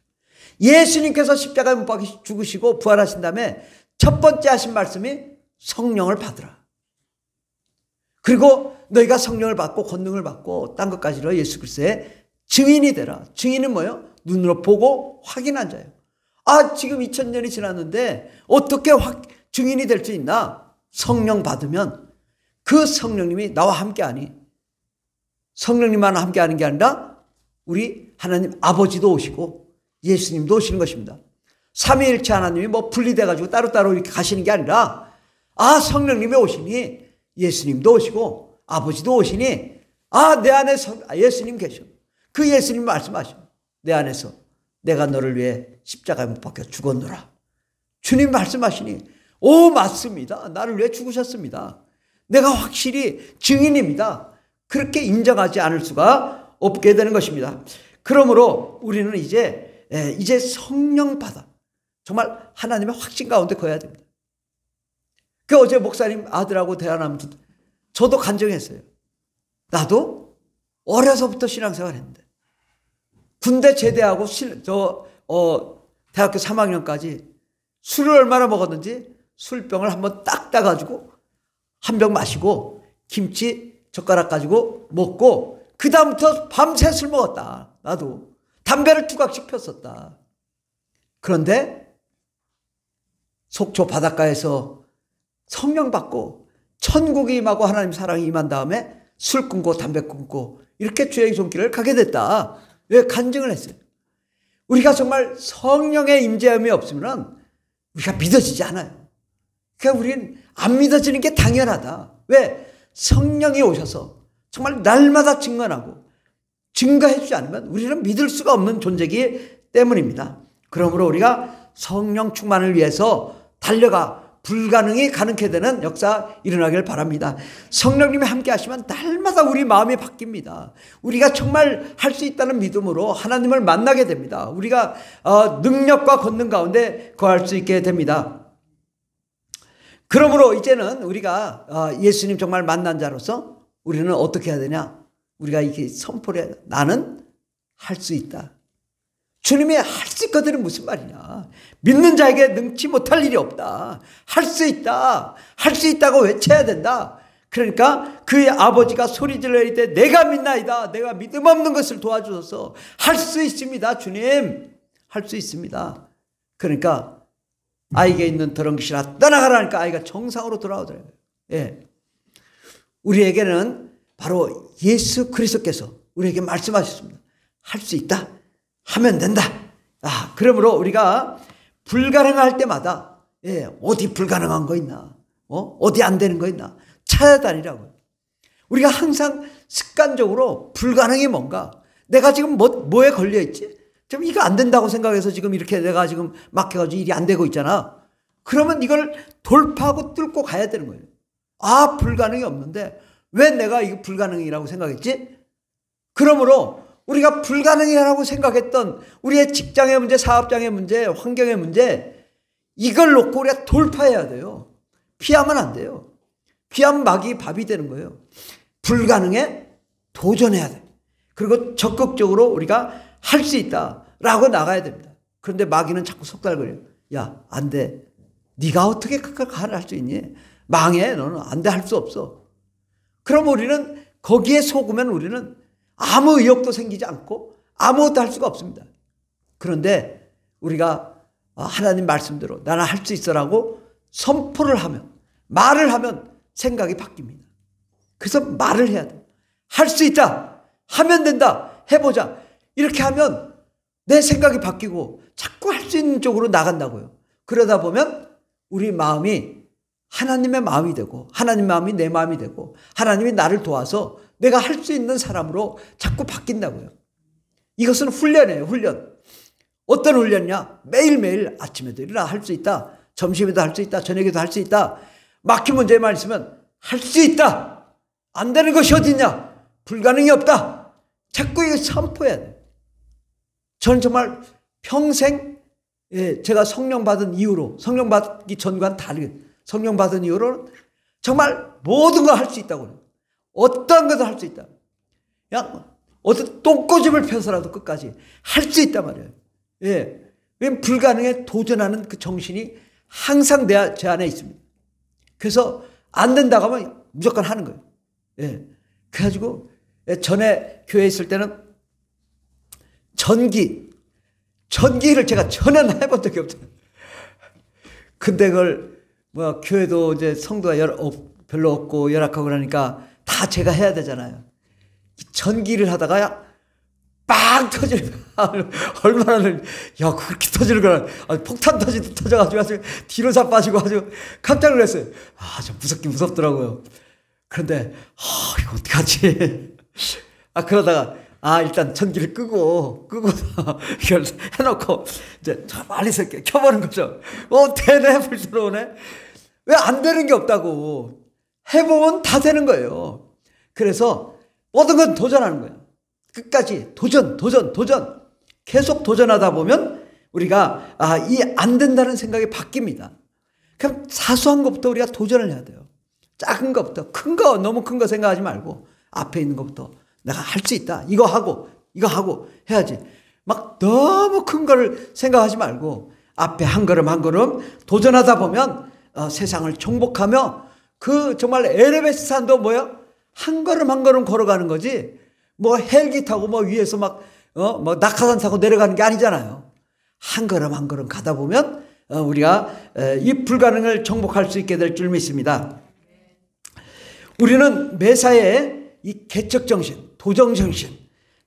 [SPEAKER 1] 예수님께서 십자가에 못 박혀 죽으시고 부활하신 다음에 첫 번째 하신 말씀이 성령을 받으라. 그리고 너희가 성령을 받고 권능을 받고 딴 것까지로 예수 그리스도의 증인이 되라. 증인은 뭐예요? 눈으로 보고 확인한 자예요. 아, 지금 2000년이 지났는데 어떻게 증인이 될 수 있나? 성령 받으면 그 성령님이 나와 함께하니, 성령님만 함께하는 게 아니라 우리 하나님 아버지도 오시고 예수님도 오시는 것입니다. 삼위일체 하나님이 뭐 분리돼가지고 따로따로 이렇게 가시는 게 아니라, 아, 성령님이 오시니 예수님도 오시고 아버지도 오시니, 아, 내 안에 예수님 계셔. 그 예수님 말씀하셔. 내 안에서 내가 너를 위해 십자가에 못 박혀 죽었노라. 주님 말씀하시니, 오, 맞습니다. 나를 위해 죽으셨습니다. 내가 확실히 증인입니다. 그렇게 인정하지 않을 수가 없게 되는 것입니다. 그러므로 우리는 이제 성령 받아 정말 하나님의 확신 가운데 거해야 됩니다. 그 어제 목사님 아들하고 대화하면서 저도 간증했어요. 나도 어려서부터 신앙생활 했는데 군대 제대하고 대학교 3학년까지 술을 얼마나 먹었는지 술병을 한번 딱 따가지고 한 병 마시고 김치 젓가락 가지고 먹고 그 다음부터 밤새 술 먹었다. 나도 담배를 2각씩 폈었다. 그런데 속초 바닷가에서 성령 받고 천국이 임하고 하나님 사랑이 임한 다음에 술 끊고 담배 끊고 이렇게 주의 손길을 가게 됐다. 왜? 간증을 했어요. 우리가 정말 성령의 임재함이 없으면 우리가 믿어지지 않아요. 그러니까 우리는 안 믿어지는 게 당연하다. 왜? 성령이 오셔서 정말 날마다 증언하고 증거해 주지 않으면 우리는 믿을 수가 없는 존재이기 때문입니다. 그러므로 우리가 성령 충만을 위해서 달려가 불가능이 가능케 되는 역사 일어나길 바랍니다. 성령님이 함께 하시면 날마다 우리 마음이 바뀝니다. 우리가 정말 할 수 있다는 믿음으로 하나님을 만나게 됩니다. 우리가 능력과 권능 가운데 거할 수 있게 됩니다. 그러므로 이제는 우리가 예수님 정말 만난 자로서 우리는 어떻게 해야 되냐? 우리가 이렇게 선포를 해야 돼. 나는 할 수 있다. 주님이 할 수 있거든은 무슨 말이냐? 믿는 자에게 능치 못할 일이 없다. 할 수 있다. 할 수 있다고 외쳐야 된다. 그러니까 그의 아버지가 소리질러 이르되 내가 믿나이다. 내가 믿음 없는 것을 도와주셔서 할 수 있습니다. 주님, 할 수 있습니다. 그러니까 아이에게 있는 더러운 귀신아 떠나가라니까 아이가 정상으로 돌아오더라고요. 예. 우리에게는 바로 예수 그리스도께서 우리에게 말씀하셨습니다. 할 수 있다. 하면 된다. 그러므로 우리가 불가능할 때마다 어디 불가능한 거 있나? 어디 안 되는 거 있나? 찾아다니라고요. 우리가 항상 습관적으로 불가능이 뭔가? 내가 지금 뭐에 걸려있지? 지금 이거 안 된다고 생각해서 지금 이렇게 내가 지금 막혀가지고 일이 안 되고 있잖아. 그러면 이걸 돌파하고 뚫고 가야 되는 거예요. 아, 불가능이 없는데 왜 내가 이거 불가능이라고 생각했지? 그러므로 우리가 불가능이라고 생각했던 우리의 직장의 문제, 사업장의 문제, 환경의 문제, 이걸 놓고 우리가 돌파해야 돼요. 피하면 안 돼요. 피하면 막이 밥이 되는 거예요. 불가능에 도전해야 돼. 그리고 적극적으로 우리가 할 수 있다라고 나가야 됩니다. 그런데 마귀는 자꾸 속달거려요. 야, 안 돼. 네가 어떻게 그걸 할 수 있니? 망해. 너는 안 돼. 할 수 없어. 그럼 우리는 거기에 속으면 우리는 아무 의욕도 생기지 않고 아무것도 할 수가 없습니다. 그런데 우리가 하나님 말씀대로 나는 할 수 있어라고 선포를 하면, 말을 하면 생각이 바뀝니다. 그래서 말을 해야 돼. 할 수 있다. 하면 된다. 해보자. 이렇게 하면 내 생각이 바뀌고 자꾸 할 수 있는 쪽으로 나간다고요. 그러다 보면 우리 마음이 하나님의 마음이 되고 하나님 마음이 내 마음이 되고 하나님이 나를 도와서 내가 할 수 있는 사람으로 자꾸 바뀐다고요. 이것은 훈련이에요. 훈련. 어떤 훈련이냐? 매일매일 아침에도 일어나 할 수 있다. 점심에도 할 수 있다. 저녁에도 할 수 있다. 막힌 문제만 있으면 할 수 있다. 안 되는 것이 어딨냐? 불가능이 없다. 자꾸 이거 선포해야 돼요. 저는 정말 평생 제가 성령 받은 이후로, 성령 받기 전과는 다르게 성령 받은 이후로는 정말 모든 걸 할 수 있다고 그래요. 어떤 것도 할 수 있다. 그냥 어떤 똥꼬집을 펴서라도 끝까지 할 수 있단 말이에요. 예. 왜냐면 불가능에 도전하는 그 정신이 항상 제 안에 있습니다. 그래서 안 된다고 하면 무조건 하는 거예요. 예. 그래가지고 전에 교회에 있을 때는 전기를 제가 전혀 해본 적이 없어요. 근데 그걸 교회도 이제 성도가 별로 없고 열악하고 그러니까 다 제가 해야 되잖아요. 전기를 하다가 빵 터지는 거야. 얼마나 야 그렇게 터지는 거야. 폭탄 터져가지고 뒤로 자빠지고 아주 깜짝 놀랐어요. 좀 무섭긴 무섭더라고요. 그런데 이거 어떡하지? 그러다가 일단 전기를 끄고서 이걸 해놓고 이제 저 멀리서 이렇게 켜보는 거죠. 되네, 불 들어오네. 왜 안 되는 게 없다고. 해보면 다 되는 거예요. 그래서 모든 건 도전하는 거예요. 끝까지 도전. 계속 도전하다 보면 우리가 이 안 된다는 생각이 바뀝니다. 그럼 사소한 것부터 우리가 도전을 해야 돼요. 작은 것부터 너무 큰 거 생각하지 말고 앞에 있는 것부터 내가 할 수 있다. 이거 하고 해야지. 막 너무 큰 거를 생각하지 말고 앞에 한 걸음 한 걸음 도전하다 보면 세상을 정복하며 정말 에베레스트 산도 한 걸음 한 걸음 걸어가는 거지. 헬기 타고 위에서 낙하산 타고 내려가는 게 아니잖아요. 한 걸음 한 걸음 가다 보면 우리가 이 불가능을 정복할 수 있게 될 줄 믿습니다. 우리는 매사에 이 개척정신, 도전정신,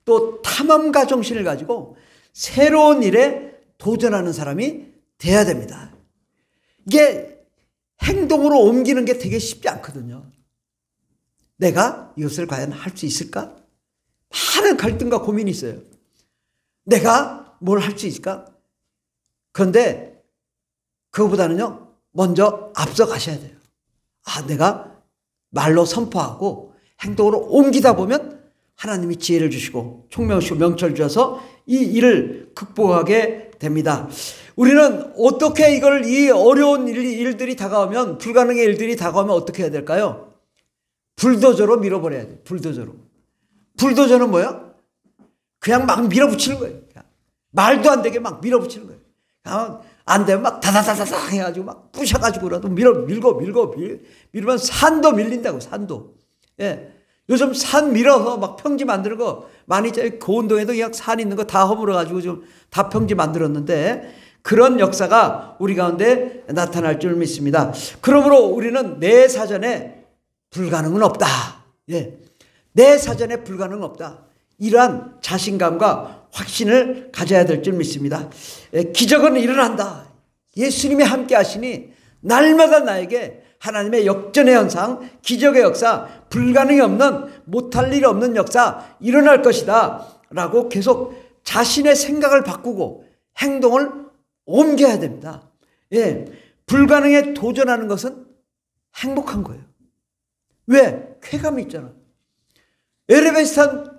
[SPEAKER 1] 또 탐험가 정신을 가지고 새로운 일에 도전하는 사람이 돼야 됩니다. 이게 행동으로 옮기는 게 되게 쉽지 않거든요. 내가 이것을 과연 할 수 있을까? 많은 갈등과 고민이 있어요. 내가 뭘 할 수 있을까? 그런데 그거보다는요, 먼저 앞서 가셔야 돼요. 내가 말로 선포하고 행동으로 옮기다 보면 하나님이 지혜를 주시고 총명을 주시고 명철을 주셔서 이 일을 극복하게 됩니다. 우리는 어떻게 이 어려운 일들이 다가오면, 불가능의 일들이 다가오면 어떻게 해야 될까요? 불도저로 밀어버려야 돼요. 불도저는 뭐야? 그냥 막 밀어붙이는 거예요. 말도 안 되게 막 밀어붙이는 거예요. 안 되면 막 다다다다다 해가지고 막 부셔가지고라도 밀면 산도 밀린다고, 산도. 예. 요즘 산 밀어서 막 평지 만드는 거 많이 있잖아요. 고운동에도 그냥 산 있는 거 다 허물어가지고 좀 다 평지 만들었는데 그런 역사가 우리 가운데 나타날 줄 믿습니다. 그러므로 우리는 내 사전에 불가능은 없다. 예. 내 사전에 불가능은 없다. 이러한 자신감과 확신을 가져야 될 줄 믿습니다. 기적은 일어난다. 예수님이 함께 하시니 날마다 나에게 하나님의 역전의 현상, 기적의 역사, 불가능이 없는, 못할 일 없는 역사 일어날 것이다 라고 계속 자신의 생각을 바꾸고 행동을 옮겨야 됩니다. 예, 불가능에 도전하는 것은 행복한 거예요. 왜? 쾌감이 있잖아. 에베레스트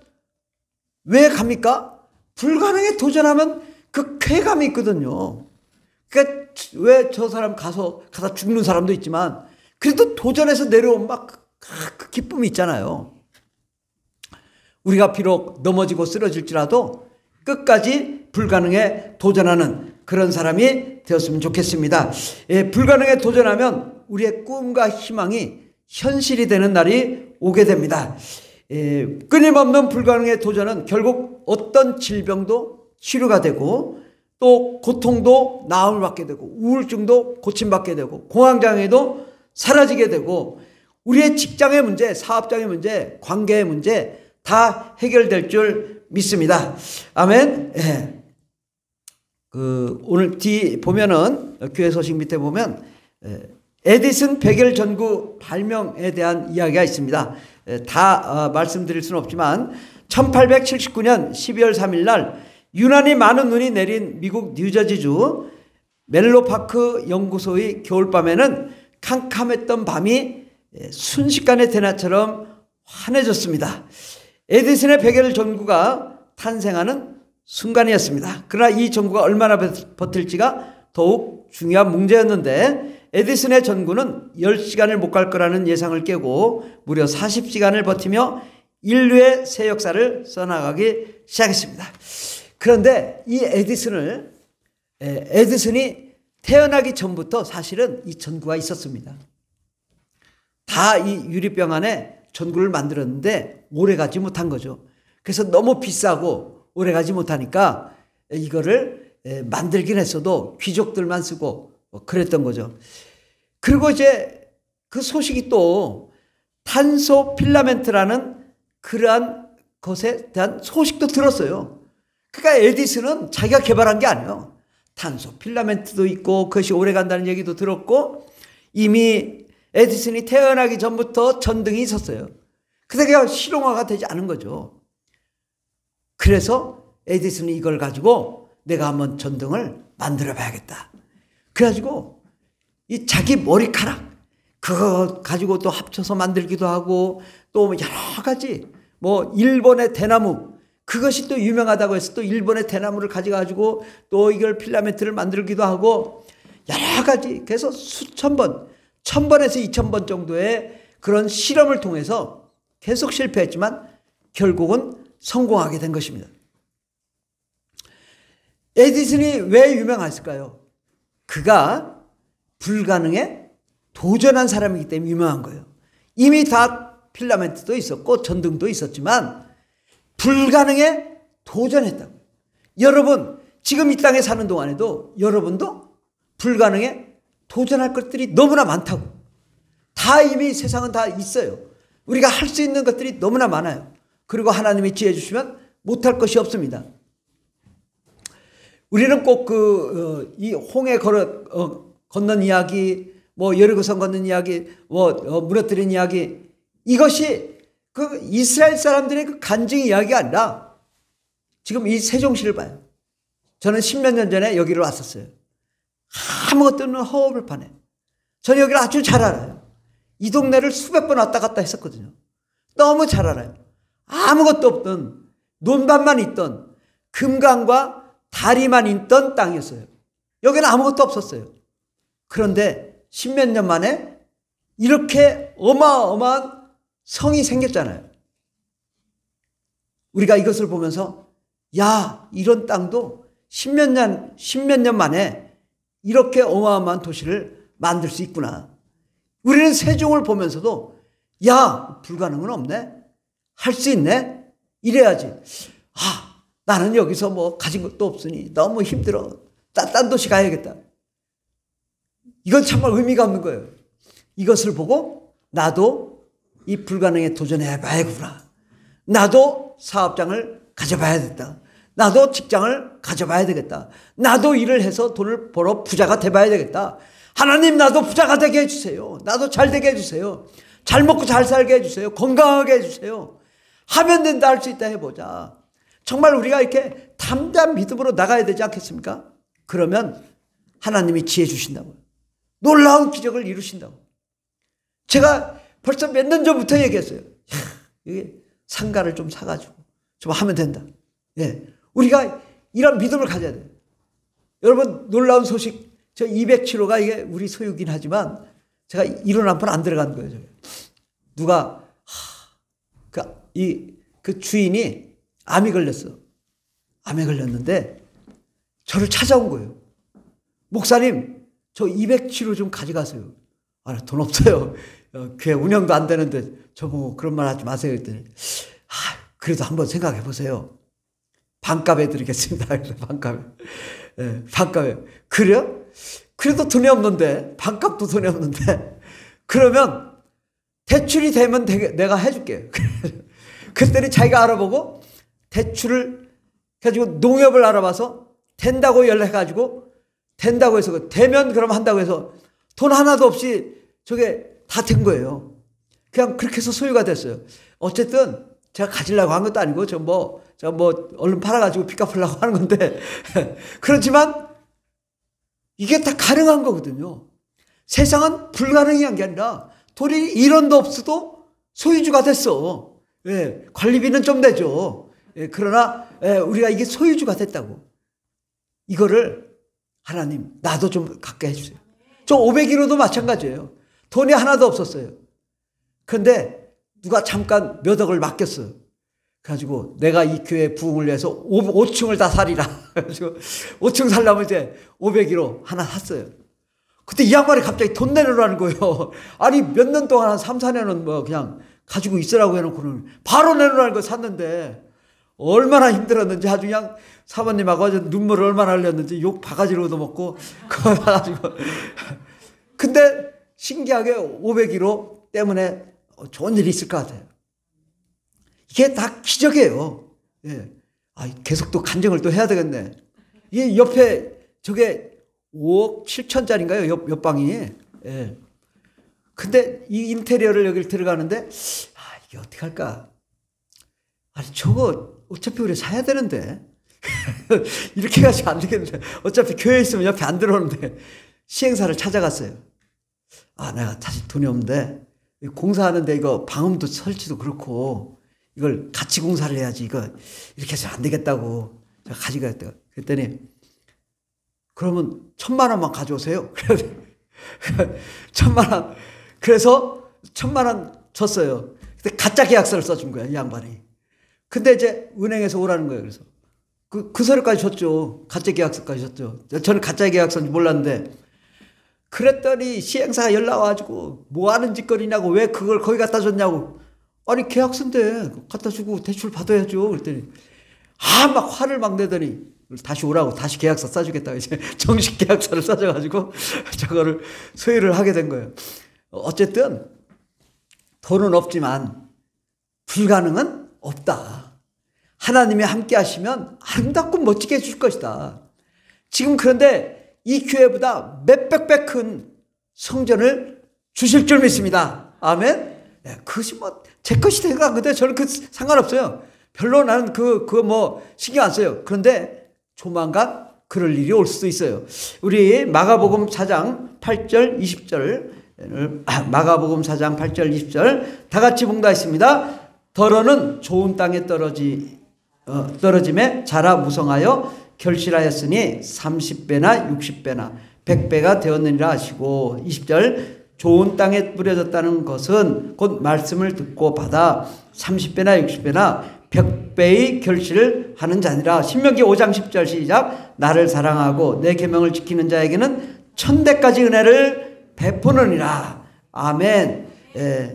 [SPEAKER 1] 왜 갑니까? 불가능에 도전하면 그 쾌감이 있거든요. 그러니까 왜 저 사람 가다 죽는 사람도 있지만 그래도 도전해서 내려오면 그 기쁨이 있잖아요. 우리가 비록 넘어지고 쓰러질지라도 끝까지 불가능에 도전하는 그런 사람이 되었으면 좋겠습니다. 불가능에 도전하면 우리의 꿈과 희망이 현실이 되는 날이 오게 됩니다. 끊임없는 불가능의 도전은 결국 어떤 질병도 치료가 되고 또 고통도 나음을 받게 되고 우울증도 고침받게 되고 공황장애도 사라지게 되고 우리의 직장의 문제, 사업장의 문제, 관계의 문제 다 해결될 줄 믿습니다. 아멘. 예. 오늘 뒤 보면은 교회 소식 밑에 보면 에디슨 백열 전구 발명에 대한 이야기가 있습니다. 다 말씀드릴 수는 없지만 1879년 12월 3일 날 유난히 많은 눈이 내린 미국 뉴저지주 멜로파크 연구소의 겨울밤에는 캄캄했던 밤이 순식간에 대낮처럼 환해졌습니다. 에디슨의 백열 전구가 탄생하는 순간이었습니다. 그러나 이 전구가 얼마나 버틸지가 더욱 중요한 문제였는데 에디슨의 전구는 10시간을 못 갈 거라는 예상을 깨고 무려 40시간을 버티며 인류의 새 역사를 써나가기 시작했습니다. 그런데 이 에디슨이 태어나기 전부터 사실은 이 전구가 있었습니다. 다 이 유리병 안에 전구를 만들었는데 오래가지 못한 거죠. 그래서 너무 비싸고 오래가지 못하니까 이거를 만들긴 했어도 귀족들만 쓰고 그랬던 거죠. 그리고 이제 그 소식이 또 탄소 필라멘트라는 그러한 것에 대한 소식도 들었어요. 그러니까 에디슨은 자기가 개발한 게 아니에요. 탄소 필라멘트도 있고 그것이 오래 간다는 얘기도 들었고 이미 에디슨이 태어나기 전부터 전등이 있었어요. 근데 그게 실용화가 되지 않은 거죠. 그래서 에디슨이 이걸 가지고 내가 한번 전등을 만들어 봐야겠다. 그래가지고 이 자기 머리카락 그거 가지고 또 합쳐서 만들기도 하고 또 여러 가지 뭐 일본의 대나무 그것이 또 유명하다고 해서 또 일본의 대나무를 가져가지고 또 이걸 필라멘트를 만들기도 하고 여러 가지 그래서 수천 번 1000번에서 2000번 정도의 그런 실험을 통해서 계속 실패했지만 결국은 성공하게 된 것입니다. 에디슨이 왜 유명했을까요? 그가 불가능에 도전한 사람이기 때문에 유명한 거예요. 이미 다 필라멘트도 있었고 전등도 있었지만 불가능에 도전했다고. 여러분 지금 이 땅에 사는 동안에도 여러분도 불가능에 도전할 것들이 너무나 많다고. 다 이미 세상은 다 있어요. 우리가 할 수 있는 것들이 너무나 많아요. 그리고 하나님이 지혜 주시면 못할 것이 없습니다. 우리는 꼭 이 홍해 건넌 이야기, 뭐 여리고성 건넌 이야기, 무너뜨린 이야기 이것이 그 이스라엘 사람들의 그 간증 이야기가 아니라 지금 이 세종시를 봐요. 저는 10몇 년 전에 여기로 왔었어요. 아무것도 없는 허허벌판에. 저는 여기를 아주 잘 알아요. 이 동네를 수백 번 왔다 갔다 했었거든요. 너무 잘 알아요. 아무것도 없던 논밭만 있던 금강과 다리만 있던 땅이었어요. 여기는 아무것도 없었어요. 그런데 10몇 년 만에 이렇게 어마어마한 성이 생겼잖아요. 우리가 이것을 보면서 야, 이런 땅도 10몇 년 만에 이렇게 어마어마한 도시를 만들 수 있구나. 우리는 세종을 보면서도 야, 불가능은 없네. 할 수 있네. 이래야지. 아, 나는 여기서 뭐 가진 것도 없으니 너무 힘들어. 딴 도시 가야겠다. 이건 정말 의미가 없는 거예요. 이것을 보고 나도 이 불가능에 도전해 봐야겠구나. 나도 사업장을 가져봐야겠다. 나도 직장을 가져봐야 되겠다. 나도 일을 해서 돈을 벌어 부자가 돼봐야 되겠다. 하나님 나도 부자가 되게 해주세요. 나도 잘 되게 해주세요. 잘 먹고 잘 살게 해주세요. 건강하게 해주세요. 하면 된다 할 수 있다 해보자. 정말 우리가 이렇게 담대한 믿음으로 나가야 되지 않겠습니까? 그러면 하나님이 지혜 주신다고요. 놀라운 기적을 이루신다고. 제가 벌써 몇 년 전부터 얘기했어요. 이게 상가를 좀 사가지고 좀 하면 된다. 예. 우리가 이런 믿음을 가져야 돼요. 여러분 놀라운 소식, 저 207호가 이게 우리 소유긴 하지만 제가 이론 한 번 안 들어간 거예요. 저게. 누가 그 주인이 암이 걸렸어. 암에 걸렸는데 저를 찾아온 거예요. 목사님, 저 207호 좀 가져가세요. 아, 돈 없어요. 교회 운영도 안 되는데 저보고 그런 말 하지 마세요. 그랬더니 그래도 한번 생각해 보세요. 반값에 드리겠습니다. 반값에. 네, 반값에. 그래요? 그래도 돈이 없는데, 반값도 돈이 없는데, 그러면 대출이 되면 내가 해줄게요. 그랬더니 자기가 알아보고 대출을 가지고 농협을 알아봐서 된다고 연락해가지고 된다고 해서 되면 그럼 한다고 해서 돈 하나도 없이 저게 다 된 거예요. 그냥 그렇게 해서 소유가 됐어요. 어쨌든 제가 가지려고 한 것도 아니고 저 뭐 얼른 팔아가지고 빚 갚으려고 하는 건데 그렇지만 이게 다 가능한 거거든요. 세상은 불가능한 게 아니라 돈이 1원도 없어도 소유주가 됐어. 예, 관리비는 좀 내죠. 예, 그러나 우리가 이게 소유주가 됐다고. 이거를 하나님 나도 좀 갖게 해주세요. 저 501호도 마찬가지예요. 돈이 하나도 없었어요. 그런데 누가 잠깐 몇 억을 맡겼어요. 그래가지고 내가 이 교회 부흥을 위해서 5층을 다 사리라. 그래가지고 5층 살려면 이제 501호 하나 샀어요. 근데 이 양반이 갑자기 돈 내놓으라는 거예요. 아니 몇 년 동안 한 3, 4년은 뭐 그냥 가지고 있으라고 해놓고는 바로 내놓으라는 거 샀는데 얼마나 힘들었는지 아주 그냥 사모님하고 어제 눈물을 얼마나 흘렸는지 욕 바가지로도 먹고 그거 가지고 근데 신기하게 501호 때문에 좋은 일이 있을 것 같아요. 이게 다 기적이에요. 예. 아, 계속 또 간증을 또 해야 되겠네. 이 옆에 저게 5억 7천짜리인가요? 옆 방이. 예. 근데 이 인테리어를 여기를 들어가는데 이게 어떻게 할까? 아니 저거 어차피 우리 사야 되는데 이렇게 가지고 안 되겠는데 어차피 교회에 있으면 옆에 안 들어오는데 시행사를 찾아갔어요. 내가 사실 돈이 없는데 공사하는데 이거 방음도 설치도 그렇고 이걸 같이 공사를 해야지 이거 이렇게 해서 안 되겠다고 제가 가져가겠다. 그랬더니 그러면 1,000,000원만 가져오세요. 1,000,000원. 그래서 1,000,000원 줬어요. 근데 가짜 계약서를 써준 거야, 이 양반이. 근데 이제 은행에서 오라는 거예요. 그래서 그 서류까지 줬죠. 가짜 계약서까지 줬죠. 저는 가짜 계약서인지 몰랐는데 그랬더니 시행사가 연락 와가지고 뭐 하는 짓거리냐고 왜 그걸 거기 갖다 줬냐고. 아니 계약서인데 갖다 주고 대출 받아야죠. 그랬더니 막 화를 막 내더니 다시 오라고 다시 계약서 써주겠다. 이제 정식 계약서를 써줘가지고 저거를 소유를 하게 된 거예요. 어쨌든 돈은 없지만 불가능은 없다. 하나님이 함께 하시면 아름답고 멋지게 해줄 것이다. 지금 그런데 이 교회보다 몇백 배 큰 성전을 주실 줄 믿습니다. 아멘. 네, 그것이 뭐 제 것이 되가 근데 저는 그 상관없어요. 별로 나는 그거 뭐 신경 안 써요. 그런데 조만간 그럴 일이 올 수도 있어요. 우리 마가복음 4장 8절 20절 마가복음 4장 8절 20절 다 같이 봉독하겠습니다. 더러는 좋은 땅에 떨어짐에 자라 무성하여 결실하였으니 30배나 60배나 100배가 되었느니라 하시고 20절 좋은 땅에 뿌려졌다는 것은 곧 말씀을 듣고 받아 30배나 60배나 100배의 결실을 하는 자니라. 신명기 5장 10절 시작. 나를 사랑하고 내 계명을 지키는 자에게는 1000배까지 은혜를 베푸느니라. 아멘.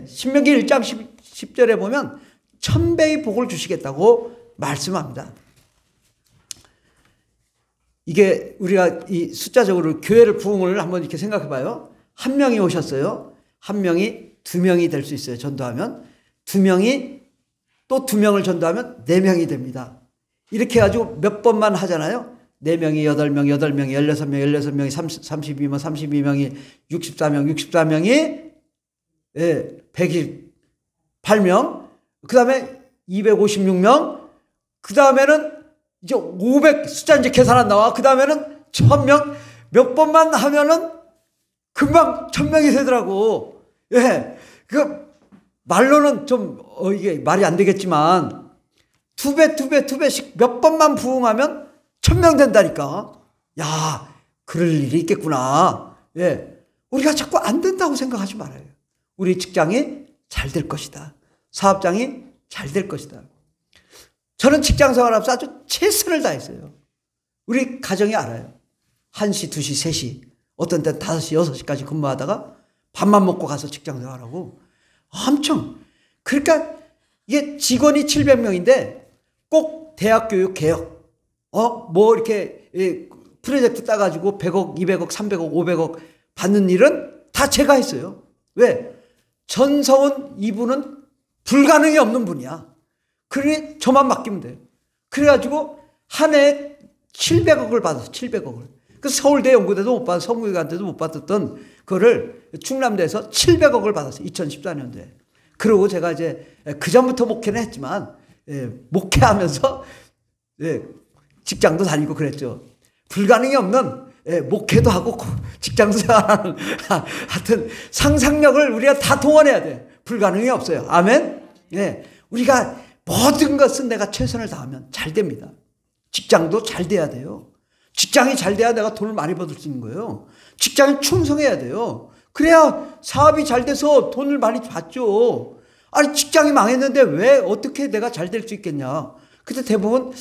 [SPEAKER 1] 신명기 1장 10절에 보면 1000배의 복을 주시겠다고 말씀합니다. 이게 우리가 이 숫자적으로 교회를 부흥을 한번 이렇게 생각해 봐요. 한 명이 오셨어요. 한 명이 2명이 될 수 있어요. 전도하면. 2명이 또 2명을 전도하면 4명이 됩니다. 이렇게 해가지고 몇 번만 하잖아요. 4명이 8명, 8명이 16명, 16명이 32명, 32명이 64명, 64명이 128명, 그 다음에 256명, 그 다음에는 이제 500, 숫자 이제 계산 안 나와. 그 다음에는 1000명, 몇 번만 하면은 금방 1000명이 되더라고. 예. 말로는 좀, 이게 말이 안 되겠지만, 2배씩 몇 번만 부흥하면 1000명 된다니까. 야, 그럴 일이 있겠구나. 예. 우리가 자꾸 안 된다고 생각하지 말아요. 우리 직장이 잘 될 것이다. 사업장이 잘 될 것이다. 저는 직장 생활하면서 아주 최선을 다했어요. 우리 가정이 알아요. 1시, 2시, 3시, 어떤 때는 5시, 6시까지 근무하다가 밥만 먹고 가서 직장 생활하고 엄청. 그러니까 이게 직원이 700명인데 꼭 대학 교육 개혁, 뭐 이렇게 프로젝트 따가지고 100억, 200억, 300억, 500억 받는 일은 다 제가 했어요. 왜? 전서원 이분은 불가능이 없는 분이야. 그러니 저만 맡기면 돼요. 그래가지고 한 해에 700억을 받았어. 700억을. 그 서울대 연구대도 못 받았어. 성균관대도 못 받았던 그거를 충남대에서 700억을 받았어요. 2014년도에. 그리고 제가 이제 그전부터 목회는 했지만 목회하면서 직장도 다니고 그랬죠. 불가능이 없는 목회도 하고 직장도 생활하는 하여튼 상상력을 우리가 다 동원해야 돼. 불가능이 없어요. 아멘. 우리가 모든 것은 내가 최선을 다하면 잘 됩니다. 직장도 잘 돼야 돼요. 직장이 잘 돼야 내가 돈을 많이 받을 수 있는 거예요. 직장에 충성해야 돼요. 그래야 사업이 잘 돼서 돈을 많이 받죠. 아니 직장이 망했는데 왜 어떻게 내가 잘 될 수 있겠냐. 근데 대부분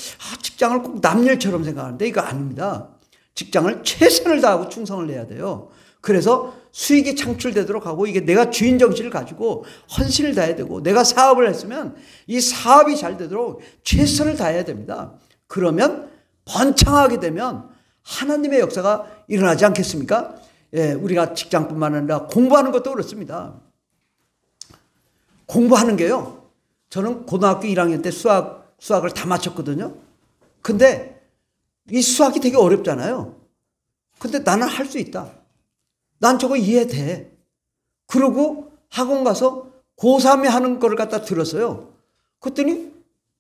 [SPEAKER 1] 직장을 꼭 남일처럼 생각하는데 이거 아닙니다. 직장을 최선을 다하고 충성을 해야 돼요. 그래서 수익이 창출되도록 하고 이게 내가 주인 정신을 가지고 헌신을 다해야 되고 내가 사업을 했으면 이 사업이 잘 되도록 최선을 다해야 됩니다. 그러면 번창하게 되면 하나님의 역사가 일어나지 않겠습니까? 우리가 직장뿐만 아니라 공부하는 것도 그렇습니다. 공부하는 게요. 저는 고등학교 1학년 때 수학을 다 마쳤거든요. 근데 이 수학이 되게 어렵잖아요. 근데 나는 할 수 있다. 난 저거 이해돼. 그러고 학원 가서 고3에 하는 거를 갖다 들었어요. 그랬더니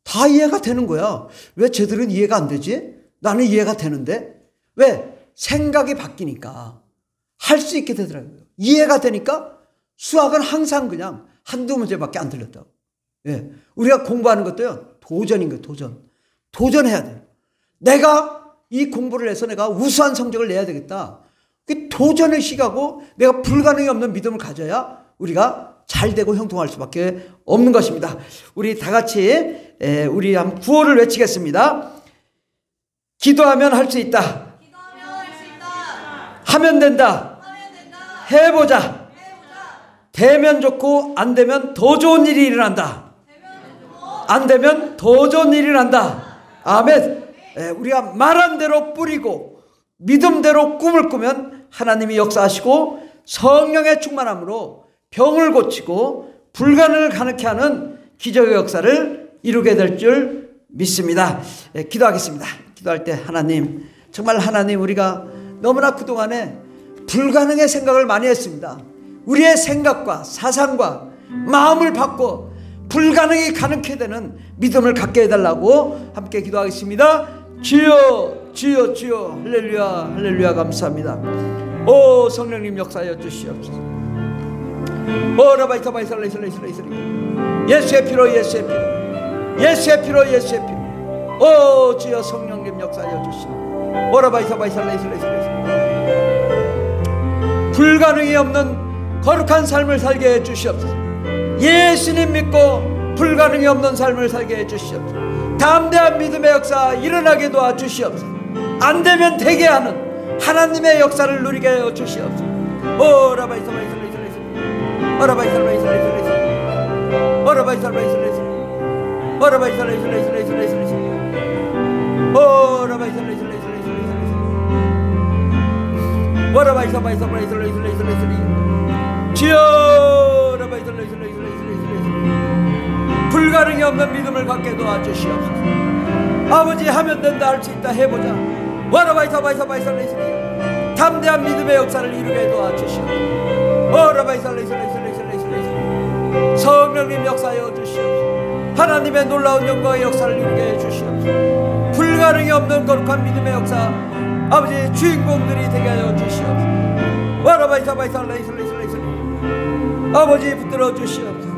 [SPEAKER 1] 다 이해가 되는 거야. 왜 쟤들은 이해가 안 되지? 나는 이해가 되는데? 왜? 생각이 바뀌니까 할 수 있게 되더라고요. 이해가 되니까 수학은 항상 그냥 한두 문제밖에 안 틀렸다고. 우리가 공부하는 것도요. 도전인 거예요. 도전해야 돼요. 내가 이 공부를 해서 내가 우수한 성적을 내야 되겠다. 도전의 시가고 내가 불가능이 없는 믿음을 가져야 우리가 잘 되고 형통할 수밖에 없는 것입니다. 우리 다 같이 우리 한번 구호를 외치겠습니다. 기도하면 할 수 있다. 하면 된다. 해보자. 되면 좋고 안 되면 더 좋은 일이 일어난다. 안 되면 더 좋은 일이 일어난다. 아멘. 우리가 말한 대로 뿌리고 믿음대로 꿈을 꾸면 하나님이 역사하시고 성령의 충만함으로 병을 고치고 불가능을 가능케 하는 기적의 역사를 이루게 될 줄 믿습니다. 기도하겠습니다. 기도할 때 하나님, 정말 하나님, 우리가 너무나 그동안에 불가능의 생각을 많이 했습니다. 우리의 생각과 사상과 마음을 바꿔 불가능이 가능케 되는 믿음을 갖게 해달라고 함께 기도하겠습니다. 주여, 주여, 주여. 할렐루야, 할렐루야. 감사합니다. 오 성령님 역사하여 주시옵소서. 오 라바이타바이살레이살레이살레이살레이. 예수의 피로, 예수의 피로, 예수의 피로, 예수의 피로. 오 주여 성령님 역사하여 주시옵소서. 오 라바이타바이살레이살레이살레이. 불가능이 없는 거룩한 삶을 살게 해 주시옵소서. 예수님 믿고 불가능이 없는 삶을 살게 해 주시옵소서. 담대한 믿음의 역사 일어나게 도와주시옵소서. 안 되면 되게 하는 하나님의 역사를 누리게 하여 주시옵소서. 오 라바이살레이살레이살레이. 오 라바이살레이살레이살레이. 오 라바이살레이살레이살레이. 오 라바이살레이살레이살레이. 오 라바이살레이살레이살레이. 오 라바이살레이살레이살레이. 주여 라바이살레이살레이살레이. 불가능이 없는 믿음을 갖게 도와주시옵소서. 아버지 하면 된다, 할 수 있다, 해보자. 와라바이사바이사바이살레이살레이. 담대한 믿음의 역사를 이루게 도와주시옵소서. 와라바이살레이살레이살레이살레이. 성령님 역사하여 주시옵소서. 하나님의 놀라운 영광의 역사를 이루게 해주시옵소서. 불가능이 없는 거룩한 믿음의 역사 아버지 주인공들이 되게 하여 주시옵소서. 와라바이사바이살레이살레이살레이. 아버지 붙들어 주시옵소서.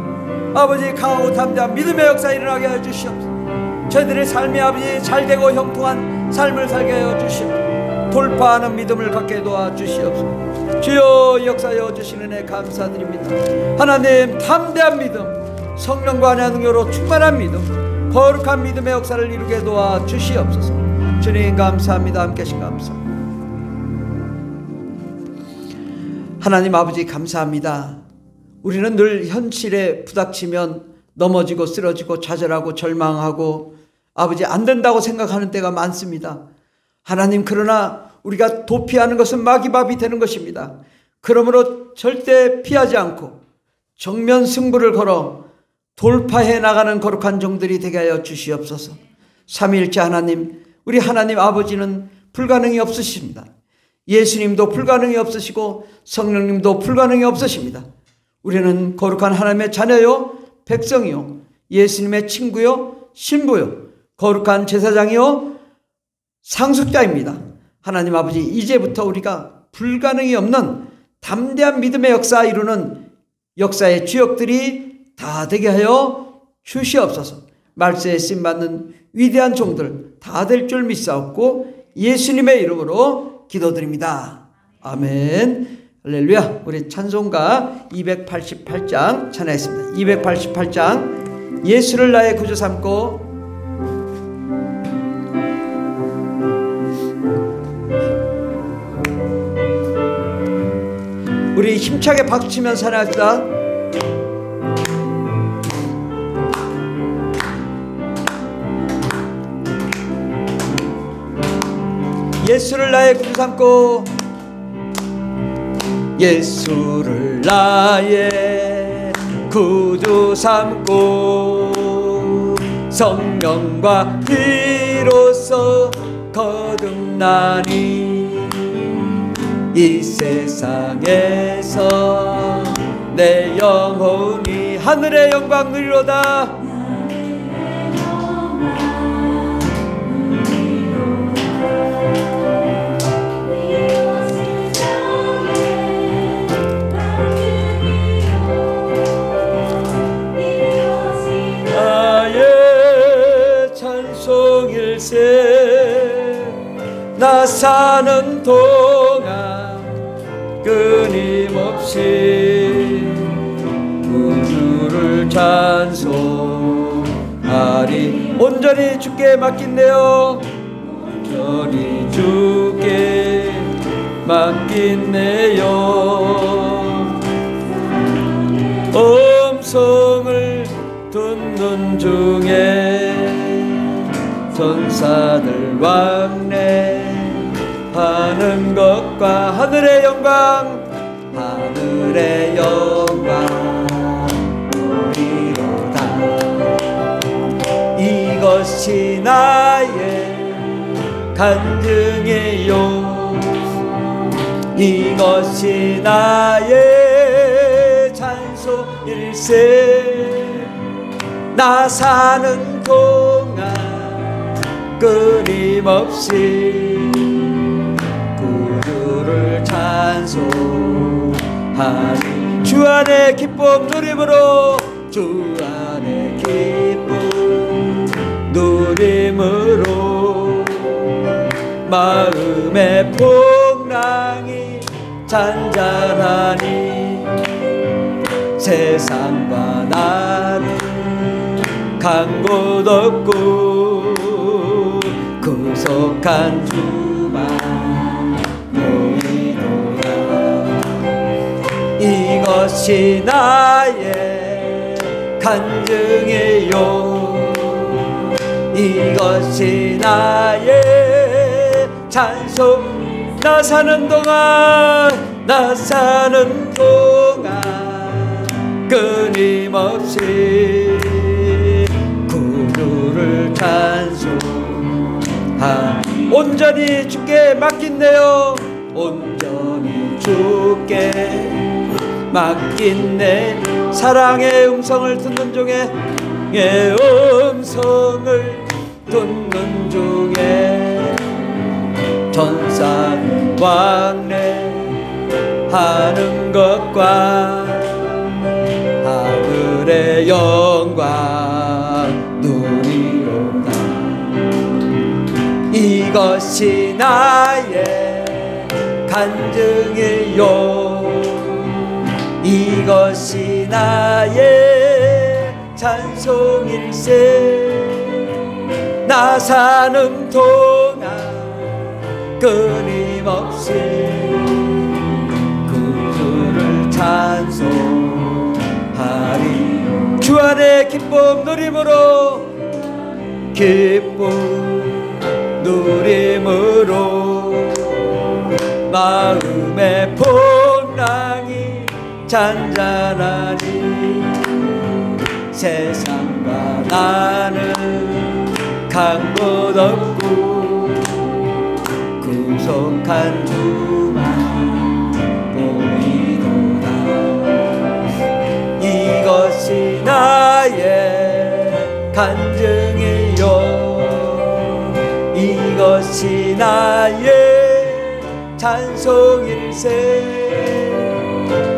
[SPEAKER 1] 아버지 강하고 담대한 믿음의 역사 일어나게 하여 주시옵소서. 저희들의 삶이 아버지 잘되고 형통한 삶을 살게 하여 주시옵소서. 돌파하는 믿음을 갖게 도와주시옵소서. 주여 역사하여 주시는 애 감사드립니다. 하나님 담대한 믿음, 성령과 하나님의 능력으로 충만한 믿음, 거룩한 믿음의 역사를 이루게 도와주시옵소서. 주님 감사합니다. 함께 하신 감사합니다. 하나님 아버지 감사합니다. 우리는 늘 현실에 부닥치면 넘어지고 쓰러지고 좌절하고 절망하고 아버지 안 된다고 생각하는 때가 많습니다. 하나님 그러나 우리가 도피하는 것은 마귀밥이 되는 것입니다. 그러므로 절대 피하지 않고 정면 승부를 걸어 돌파해 나가는 거룩한 종들이 되게 하여 주시옵소서. 삼위일체 하나님, 우리 하나님 아버지는 불가능이 없으십니다. 예수님도 불가능이 없으시고 성령님도 불가능이 없으십니다. 우리는 거룩한 하나님의 자녀요, 백성이요, 예수님의 친구요, 신부요, 거룩한 제사장이요, 상속자입니다. 하나님 아버지, 이제부터 우리가 불가능이 없는 담대한 믿음의 역사 이루는 역사의 주역들이 다 되게 하여 주시옵소서. 말세에 쓰임받는 위대한 종들 다 될 줄 믿사옵고 예수님의 이름으로 기도드립니다. 아멘. 할렐루야. 우리 찬송가 288장 찬양했습니다. 288장 예수를 나의 구주 삼고. 우리 힘차게 박수치면서 찬양합시다. 예수를 나의 구주 삼고, 예수를 나의 구주 삼고 성령과 피로써 거듭나니 이 세상에서 내 영혼이 하늘의 영광 누리로다. 나 사는 동안 끊임없이 구주를 찬송하리. 온전히 주께 맡긴네요. 온전히 주께 맡긴네요. 음성을 듣는 중에 천사들 왕래하는 것과 하늘의 영광, 하늘의 영광 우리로다. 이것이 나의 간증이요, 이것이 나의 찬송일세. 나 사는 동안 끊임없이 구주를 찬송하리. 주 안의 기쁨 누림으로, 주 안의 기쁨 누림으로 마음의 풍랑이 잔잔하니 세상과 나는 간 곳 없고 구속한 주만 보이노라. 이것이 나의 간증이요, 이것이 나의 찬송. 나 사는 동안, 나 사는 동안 끊임없이 구주를 찬송하리. 온전히 주께 맡긴네요. 온전히 주께 맡긴네. 사랑의 음성을 듣는 중에, 음성을 듣는 중에 천사 왕래하는 것과 하늘의 영광 누리로다. 이것이 나의 간증이요, 이것이 나의 찬송일세. 나 사는 동안 끊임없이 구주를 찬송하리. 주 안의 기쁨 누림으로, 기쁨 누림으로 마음의 풍랑이 잔잔하니 세상과 나는 간 곳 없고 구속한 주 간증이요. 이것이 나의 찬송일세.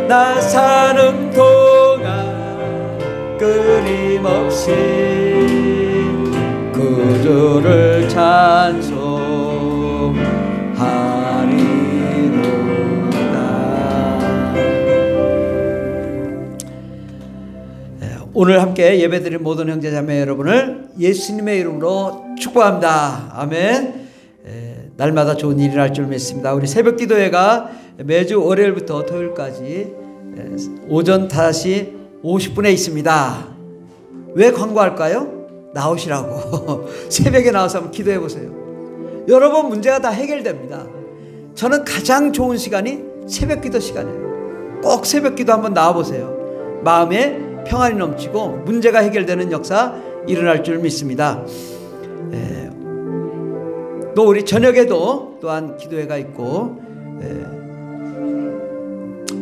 [SPEAKER 1] 나 사는 동안 끊임없이 구주를 찬송하리로다. 오늘 함께 예배드린 모든 형제자매 여러분을 예수님의 이름으로 축복합니다. 아멘. 날마다 좋은 일이 날 줄 믿습니다. 우리 새벽 기도회가 매주 월요일부터 토요일까지 오전 5시 50분에 있습니다. 왜 광고할까요? 나오시라고. 새벽에 나와서 한번 기도해 보세요. 여러분 문제가 다 해결됩니다. 저는 가장 좋은 시간이 새벽 기도 시간이에요. 꼭 새벽 기도 한번 나와 보세요. 마음에 평안이 넘치고 문제가 해결되는 역사 일어날 줄 믿습니다. 또 우리 저녁에도 또한 기도회가 있고,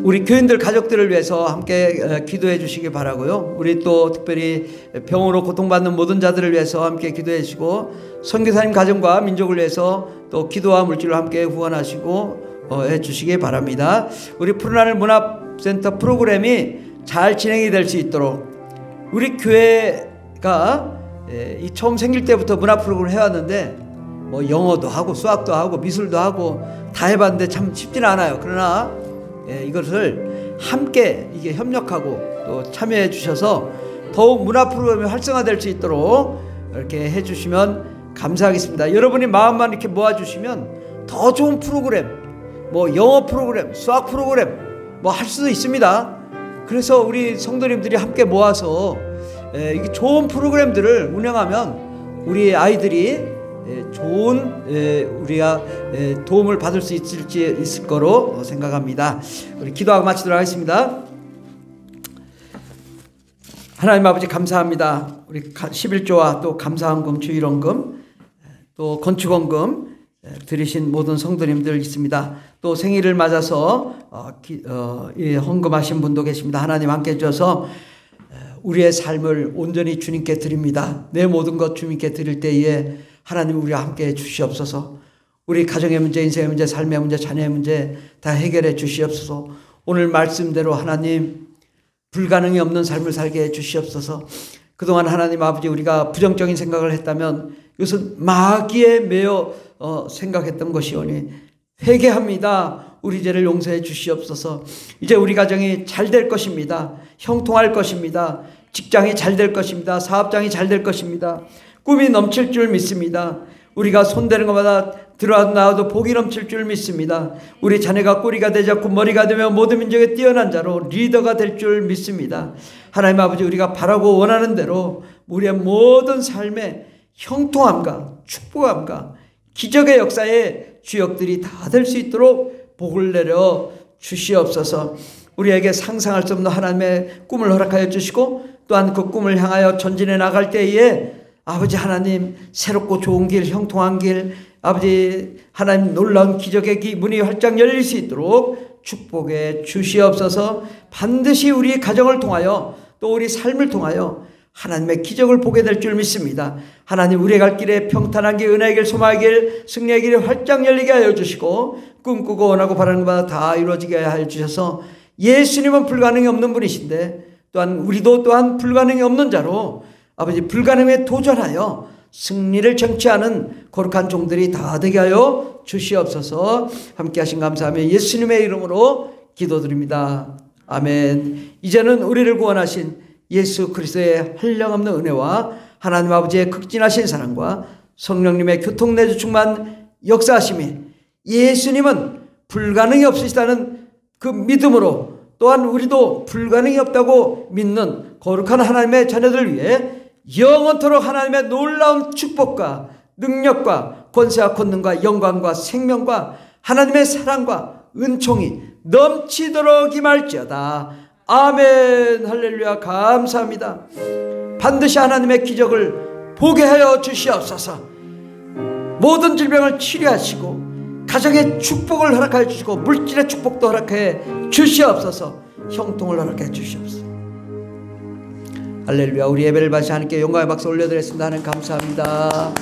[SPEAKER 1] 우리 교인들 가족들을 위해서 함께 기도해 주시기 바라고요. 우리 또 특별히 병으로 고통받는 모든 자들을 위해서 함께 기도해 주시고, 선교사님 가정과 민족을 위해서 또 기도와 물질로 함께 후원하시고 해 주시기 바랍니다. 우리 푸른하늘 문화센터 프로그램이 잘 진행이 될 수 있도록, 우리 교회가 이 처음 생길 때부터 문화 프로그램을 해왔는데 뭐 영어도 하고 수학도 하고 미술도 하고 다 해봤는데 참 쉽지는 않아요. 그러나 이것을 함께 이게 협력하고 또 참여해 주셔서 더욱 문화 프로그램이 활성화될 수 있도록 이렇게 해주시면 감사하겠습니다. 여러분이 마음만 이렇게 모아주시면 더 좋은 프로그램, 뭐 영어 프로그램, 수학 프로그램 뭐 할 수도 있습니다. 그래서 우리 성도님들이 함께 모아서 이게 좋은 프로그램들을 운영하면 우리 아이들이 좋은 우리가 도움을 받을 수 있을 거로 생각합니다. 우리 기도하고 마치도록 하겠습니다. 하나님 아버지 감사합니다. 우리 11조와 또 감사헌금, 주일헌금, 또 건축헌금 드리신 모든 성도님들 있습니다. 또 생일을 맞아서 헌금하신 분도 계십니다. 하나님 함께 해주셔서 우리의 삶을 온전히 주님께 드립니다. 내 모든 것 주님께 드릴 때에 하나님 우리와 함께 해 주시옵소서. 우리 가정의 문제, 인생의 문제, 삶의 문제, 자녀의 문제 다 해결해 주시옵소서. 오늘 말씀대로 하나님 불가능이 없는 삶을 살게 해 주시옵소서. 그동안 하나님 아버지 우리가 부정적인 생각을 했다면 이것은 마귀에 매여 생각했던 것이오니 회개합니다. 우리 죄를 용서해 주시옵소서. 이제 우리 가정이 잘 될 것입니다. 형통할 것입니다. 직장이 잘 될 것입니다. 사업장이 잘 될 것입니다. 꿈이 넘칠 줄 믿습니다. 우리가 손대는 것마다 들어와도 나와도 복이 넘칠 줄 믿습니다. 우리 자녀가 꼬리가 되지 않고 머리가 되며 모든 민족의 뛰어난 자로 리더가 될 줄 믿습니다. 하나님 아버지 우리가 바라고 원하는 대로 우리의 모든 삶의 형통함과 축복함과 기적의 역사의 주역들이 다 될 수 있도록 복을 내려 주시옵소서. 우리에게 상상할 수 없는 하나님의 꿈을 허락하여 주시고 또한 그 꿈을 향하여 전진해 나갈 때에 아버지 하나님 새롭고 좋은 길, 형통한 길, 아버지 하나님 놀라운 기적의 문이 활짝 열릴 수 있도록 축복해 주시옵소서. 반드시 우리 가정을 통하여 또 우리 삶을 통하여 하나님의 기적을 보게 될 줄 믿습니다. 하나님 우리의 갈 길에 평탄한 길, 은혜의 길, 소망의 길, 승리의 길이 활짝 열리게 하여 주시고 꿈꾸고 원하고 바라는 것마다 다 이루어지게 하여 주셔서 예수님은 불가능이 없는 분이신데 또한 우리도 또한 불가능이 없는 자로 아버지 불가능에 도전하여 승리를 쟁취하는 거룩한 종들이 다 되게 하여 주시옵소서. 함께 하신 감사하며 예수님의 이름으로 기도드립니다. 아멘. 이제는 우리를 구원하신 예수 그리스도의 한량없는 은혜와 하나님 아버지의 극진하신 사랑과 성령님의 교통내주 충만 역사하심이 예수님은 불가능이 없으시다는 그 믿음으로 또한 우리도 불가능이 없다고 믿는 거룩한 하나님의 자녀들을 위해 영원토록 하나님의 놀라운 축복과 능력과 권세와 권능과 영광과 생명과 하나님의 사랑과 은총이 넘치도록 임할지어다. 아멘. 할렐루야. 감사합니다. 반드시 하나님의 기적을 보게 하여 주시옵소서. 모든 질병을 치료하시고 가정의 축복을 허락하여 주시고 물질의 축복도 허락해 주시옵소서. 형통을 허락해 주시옵소서. 할렐루야. 우리 예배를 마치 하나님께 영광의 박수 올려드렸습니다. 하나님 감사합니다.